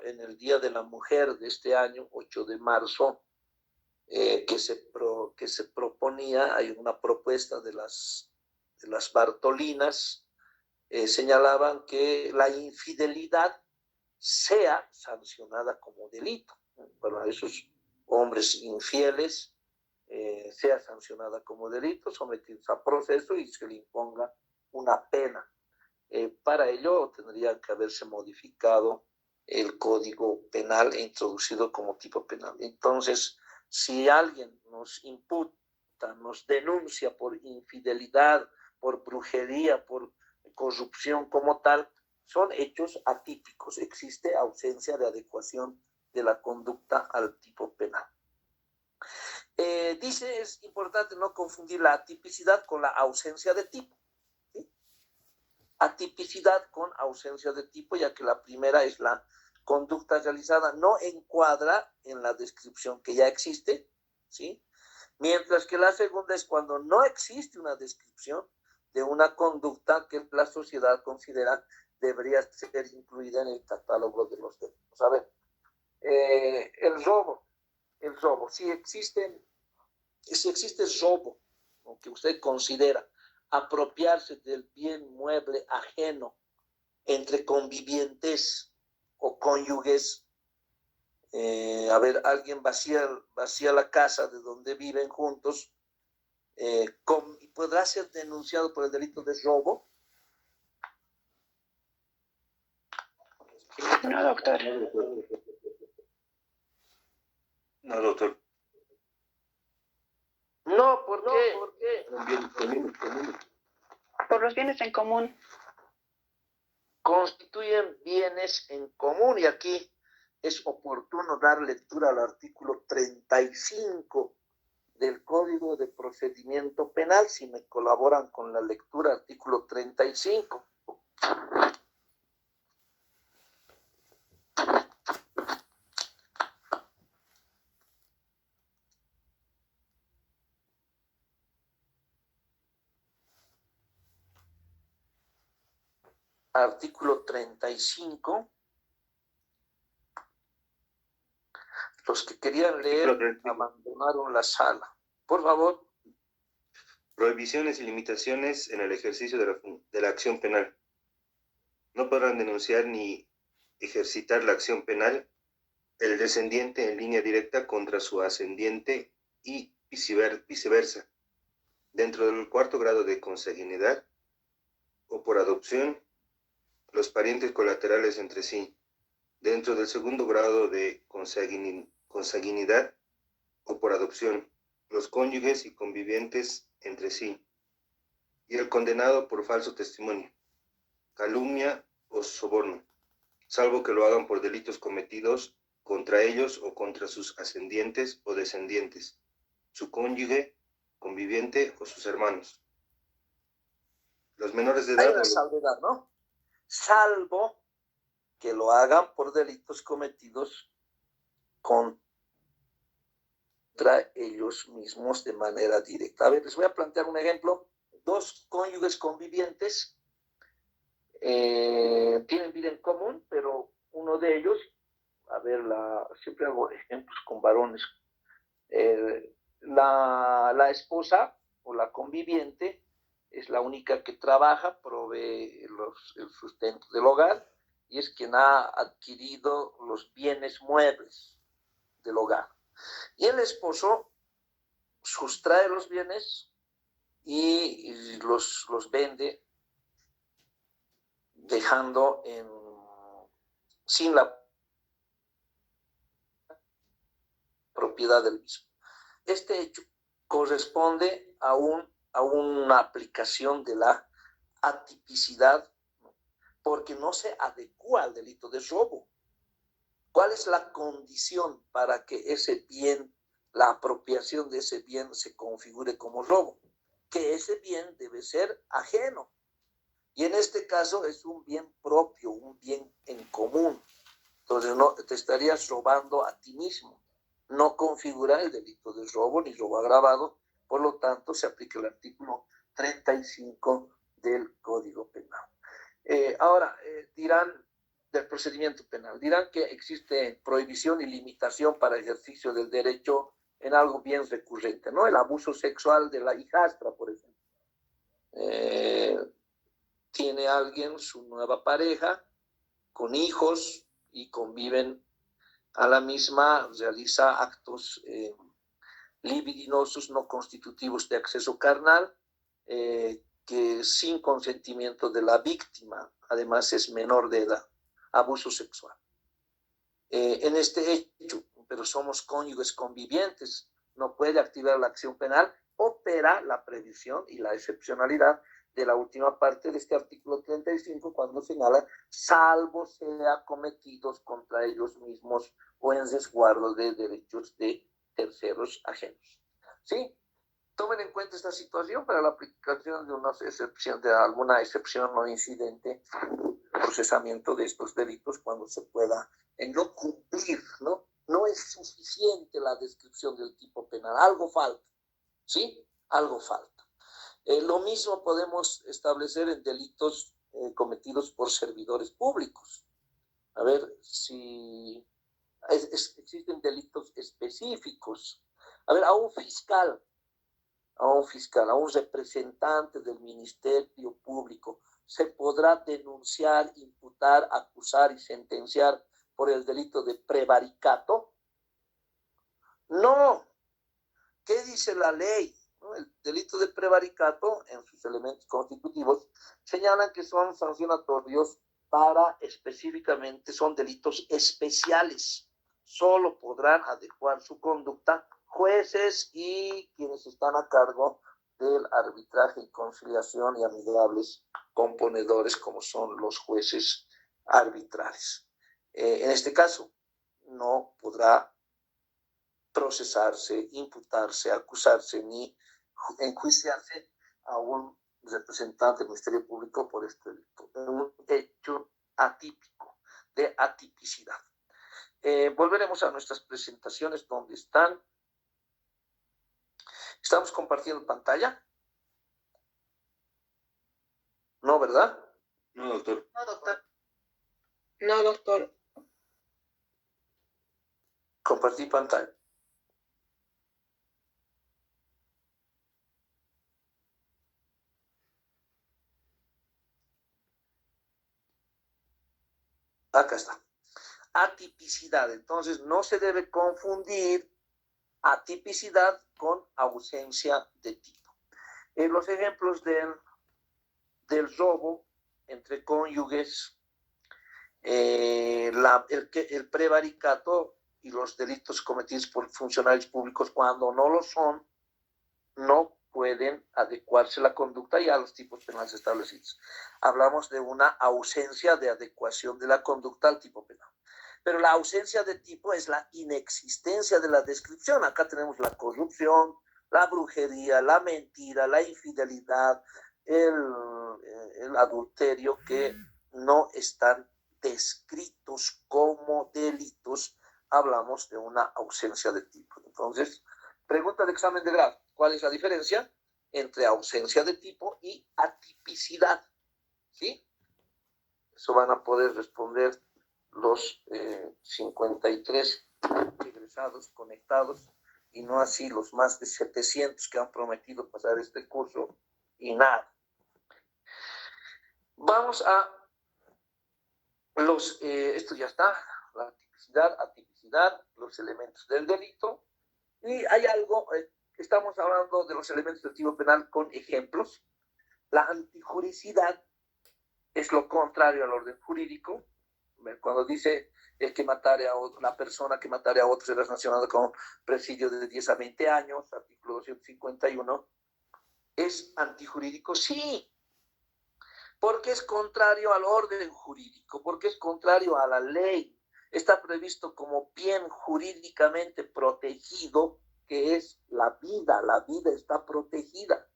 en el Día de la Mujer de este año, 8 de marzo, que se proponía, hay una propuesta de las Bartolinas, señalaban que la infidelidad sea sancionada como delito. Para esos hombres infieles, sea sancionada como delito, sometidos a proceso y se le imponga una pena. Para ello tendría que haberse modificado el Código Penal e introducido como tipo penal. Entonces, si alguien nos imputa, nos denuncia por infidelidad, por brujería, por corrupción como tal, son hechos atípicos. Existe ausencia de adecuación de la conducta al tipo penal. Dice, es importante no confundir la atipicidad con la ausencia de tipo. ¿Sí? Atipicidad con ausencia de tipo, ya que la primera es la conducta realizada, no encuadra en la descripción que ya existe, ¿sí? Mientras que la segunda es cuando no existe una descripción de una conducta que la sociedad considera debería ser incluida en el catálogo de los delitos. A ver, el robo, si existe robo, ¿no?, que usted considera apropiarse del bien mueble ajeno entre convivientes o cónyuges, alguien vacía la casa de donde viven juntos, ¿podrá ser denunciado por el delito de robo? No, doctor. No, doctor. No, ¿por qué? Por los bienes en común. Constituyen bienes en común, y aquí es oportuno dar lectura al artículo 35 del Código de Procedimiento Penal. Si me colaboran con la lectura, artículo 35. Artículo 35. Los que querían leer abandonaron la sala. Por favor. Prohibiciones y limitaciones en el ejercicio de la acción penal. No podrán denunciar ni ejercitar la acción penal el descendiente en línea directa contra su ascendiente y viceversa, dentro del cuarto grado de consanguinidad o por adopción, los parientes colaterales entre sí, dentro del segundo grado de consanguinidad o por adopción, los cónyuges y convivientes entre sí, y el condenado por falso testimonio, calumnia o soborno, salvo que lo hagan por delitos cometidos contra ellos o contra sus ascendientes o descendientes, su cónyuge, conviviente o sus hermanos. Los menores de edad... Hay una salvedad, ¿no? Salvo que lo hagan por delitos cometidos contra ellos mismos de manera directa. A ver, les voy a plantear un ejemplo. Dos cónyuges convivientes tienen vida en común, pero uno de ellos, siempre hago ejemplos con varones, la esposa o la conviviente es la única que trabaja, provee el sustento del hogar y es quien ha adquirido los bienes muebles del hogar. Y el esposo sustrae los bienes y los vende, dejando sin la propiedad del mismo. Este hecho corresponde a una aplicación de la atipicidad, porque no se adecua al delito de robo. ¿Cuál es la condición para que ese bien, la apropiación de ese bien se configure como robo? Que ese bien debe ser ajeno. Y en este caso es un bien propio, un bien en común. Entonces no te estarías robando a ti mismo. No configura el delito de robo ni robo agravado. Por lo tanto, se aplica el artículo 35 del Código Penal. Ahora, dirán del procedimiento penal, dirán que existe prohibición y limitación para ejercicio del derecho en algo bien recurrente, ¿no? El abuso sexual de la hijastra, por ejemplo. Tiene alguien su nueva pareja con hijos y conviven a la misma, realiza actos libidinosos no constitutivos de acceso carnal, que sin consentimiento de la víctima, además es menor de edad, abuso sexual. En este hecho, pero somos cónyuges convivientes, no puede activar la acción penal, opera la previsión y la excepcionalidad de la última parte de este artículo 35 cuando señala, salvo sea cometidos contra ellos mismos o en resguardo de derechos de terceros ajenos. ¿Sí? Tomen en cuenta esta situación para la aplicación de alguna excepción no incidente, procesamiento de estos delitos cuando se pueda no cumplir, ¿no? No es suficiente la descripción del tipo penal, algo falta. ¿sí? Algo falta. Lo mismo podemos establecer en delitos cometidos por servidores públicos. A ver si existen delitos específicos. A ver, a un fiscal, a un representante del Ministerio Público, se podrá denunciar, imputar, acusar y sentenciar por el delito de prevaricato. No. ¿Qué dice la ley? El delito de prevaricato, en sus elementos constitutivos, señalan que son sancionatorios para específicamente, son delitos especiales. Solo podrán adecuar su conducta jueces y quienes están a cargo del arbitraje y conciliación y amigables componedores como son los jueces arbitrales. En este caso, no podrá procesarse, imputarse, acusarse ni enjuiciarse a un representante del Ministerio Público por este delito. Un hecho atípico, de atipicidad. Volveremos a nuestras presentaciones donde están. ¿Estamos compartiendo pantalla? No, ¿verdad? No, doctor. No, doctor. No, doctor. Compartir pantalla. Acá está. Atipicidad. Entonces, no se debe confundir atipicidad con ausencia de tipo. Los ejemplos del robo entre cónyuges, el prevaricato y los delitos cometidos por funcionarios públicos cuando no lo son, no pueden adecuarse la conducta ya a los tipos penales establecidos. Hablamos de una ausencia de adecuación de la conducta al tipo penal. Pero la ausencia de tipo es la inexistencia de la descripción. Acá tenemos la corrupción, la brujería, la mentira, la infidelidad, el adulterio, que no están descritos como delitos. Hablamos de una ausencia de tipo. Entonces, pregunta de examen de grado. ¿Cuál es la diferencia entre ausencia de tipo y atipicidad? ¿Sí? Eso van a poder responder los 53 egresados conectados y no así los más de 700 que han prometido pasar este curso y nada. Vamos a esto ya está, la atipicidad, los elementos del delito, y hay algo, estamos hablando de los elementos del tipo penal con ejemplos. La antijuricidad es lo contrario al orden jurídico. Cuando dice el que matare a otro, la persona que matare a otro será sancionada con presidio de 10 a 20 años, artículo 251, ¿es antijurídico? Sí, porque es contrario al orden jurídico, porque es contrario a la ley. Está previsto como bien jurídicamente protegido, que es la vida está protegida.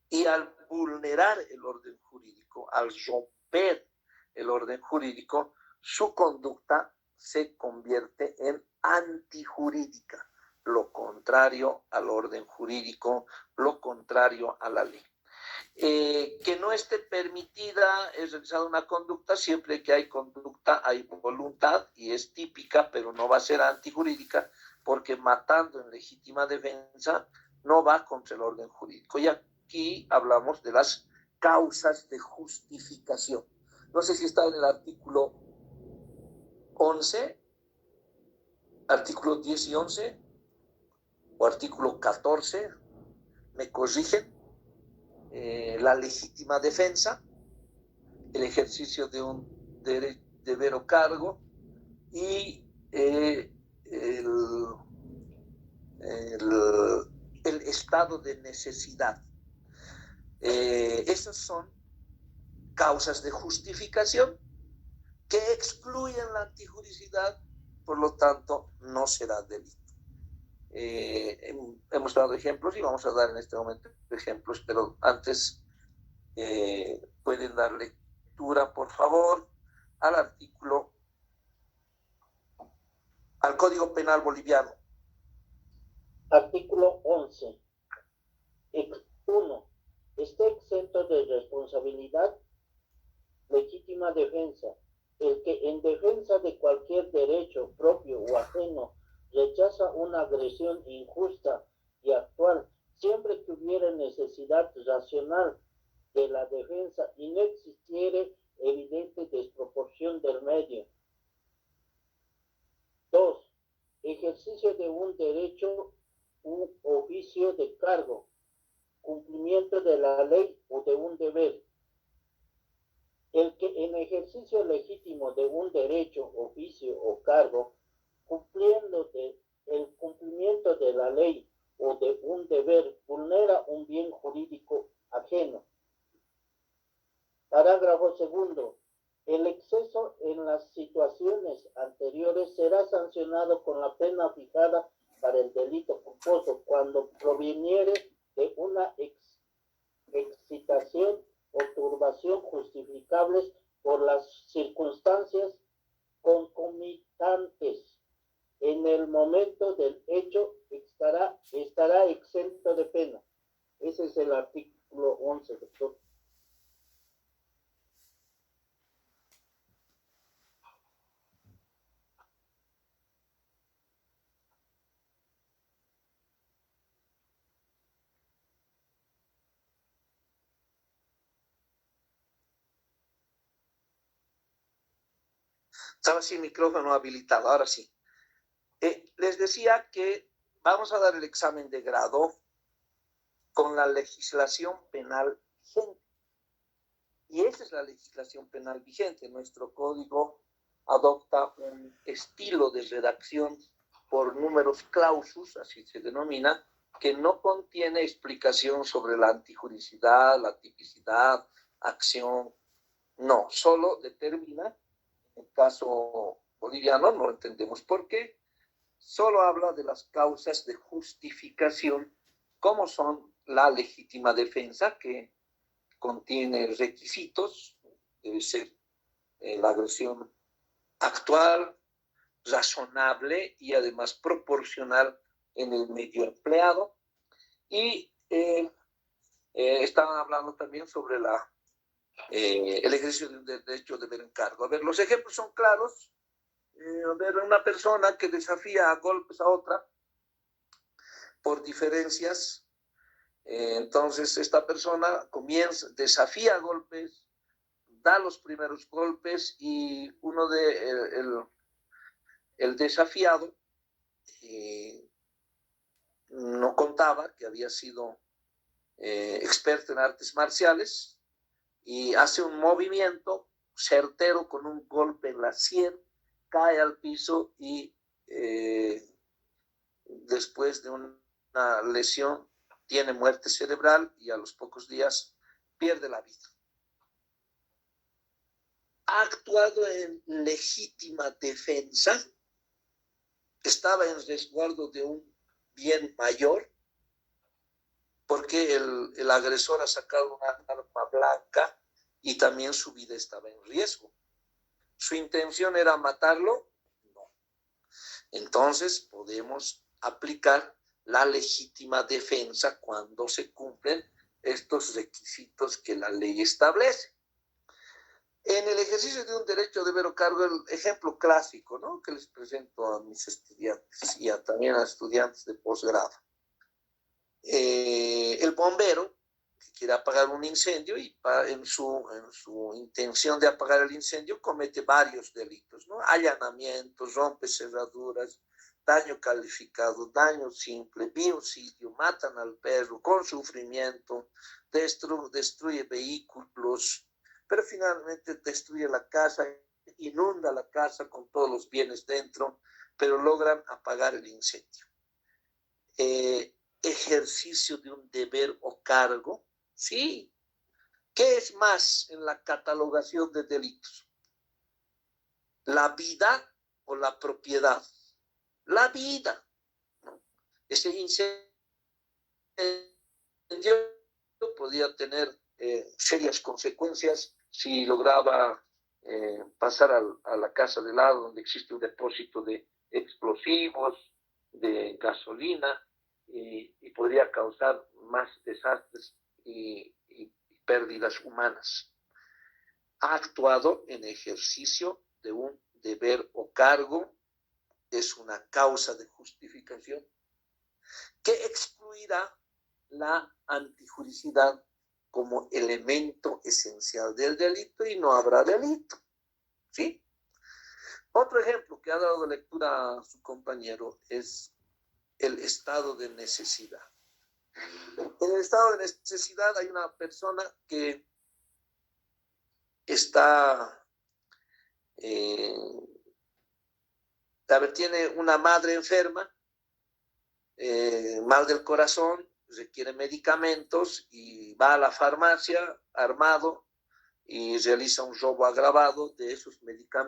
Y al vulnerar el orden jurídico, al romper el orden jurídico, su conducta se convierte en antijurídica, lo contrario al orden jurídico, lo contrario a la ley. Que no esté permitida es realizar una conducta siempre que hay conducta, hay voluntad y es típica, pero no va a ser antijurídica, porque matando en legítima defensa no va contra el orden jurídico. Y aquí hablamos de las causas de justificación. No sé si está en el artículo 11, artículo 10 y 11, o artículo 14, me corrigen. La legítima defensa, el ejercicio de un deber o cargo y el estado de necesidad. Esas son causas de justificación que excluyen la antijuricidad, por lo tanto no será delito. Hemos dado ejemplos y vamos a dar en este momento ejemplos, pero antes pueden dar lectura, por favor, al Código Penal boliviano. Artículo 11. 1. Está exento de responsabilidad legítima defensa el que en defensa de cualquier derecho propio o ajeno rechaza una agresión injusta y actual, siempre que hubiera necesidad racional de la defensa y no existiere evidente desproporción del medio. 2. Ejercicio de un derecho u oficio de cargo, cumplimiento de la ley o de un deber. El que en ejercicio legítimo de un derecho, oficio o cargo, el cumplimiento de la ley o de un deber, vulnera un bien jurídico ajeno. Parágrafo 2. El exceso en las situaciones anteriores será sancionado con la pena fijada para el delito culposo cuando proviniere de una excitación o turbación justificables por las circunstancias concomitantes. En el momento del hecho estará exento de pena. Ese es el artículo 11, doctor. Estaba sin micrófono habilitado, ahora sí. Les decía que vamos a dar el examen de grado con la legislación penal vigente. Y esa es la legislación penal vigente. Nuestro código adopta un estilo de redacción por números clausus, así se denomina, que no contiene explicación sobre la antijuricidad, la tipicidad, acción. No, solo determina, en el caso boliviano, no entendemos por qué, solo habla de las causas de justificación, como son la legítima defensa, que contiene requisitos, debe ser la agresión actual, razonable y además proporcional en el medio empleado. Y estaban hablando también sobre el ejercicio de un derecho de ver encargo. A ver, los ejemplos son claros. A ver, una persona que desafía a golpes a otra por diferencias. Entonces, esta persona desafía a golpes, da los primeros golpes y el desafiado no contaba que había sido experto en artes marciales y hace un movimiento certero con un golpe en la sien, cae al piso y después de una lesión tiene muerte cerebral y a los pocos días pierde la vida. Ha actuado en legítima defensa, estaba en resguardo de un bien mayor, porque el agresor ha sacado una arma blanca y también su vida estaba en riesgo. ¿Su intención era matarlo? No. Entonces podemos aplicar la legítima defensa cuando se cumplen estos requisitos que la ley establece. En el ejercicio de un derecho de ver o cargo, el ejemplo clásico, ¿no?, que les presento a mis estudiantes y también a estudiantes de posgrado. El bombero que quiere apagar un incendio y en su intención de apagar el incendio comete varios delitos, ¿no? Allanamientos, rompe cerraduras, daño calificado, daño simple, biocidio, matan al perro con sufrimiento, destruye vehículos, pero finalmente destruye la casa, inunda la casa con todos los bienes dentro, pero logran apagar el incendio. Ejercicio de un deber o cargo, sí. ¿Qué es más en la catalogación de delitos? ¿La vida o la propiedad? La vida, ¿no? Ese incendio podía tener serias consecuencias si lograba pasar a la casa de lado donde existe un depósito de explosivos, de gasolina, y podría causar más desastres y pérdidas humanas. Ha actuado en ejercicio de un deber o cargo, es una causa de justificación que excluirá la antijuricidad como elemento esencial del delito y no habrá delito. ¿Sí? Otro ejemplo que ha dado lectura a su compañero es el estado de necesidad. En el estado de necesidad hay una persona que está, tiene una madre enferma, mal del corazón, requiere medicamentos y va a la farmacia armado y realiza un robo agravado de esos medicamentos.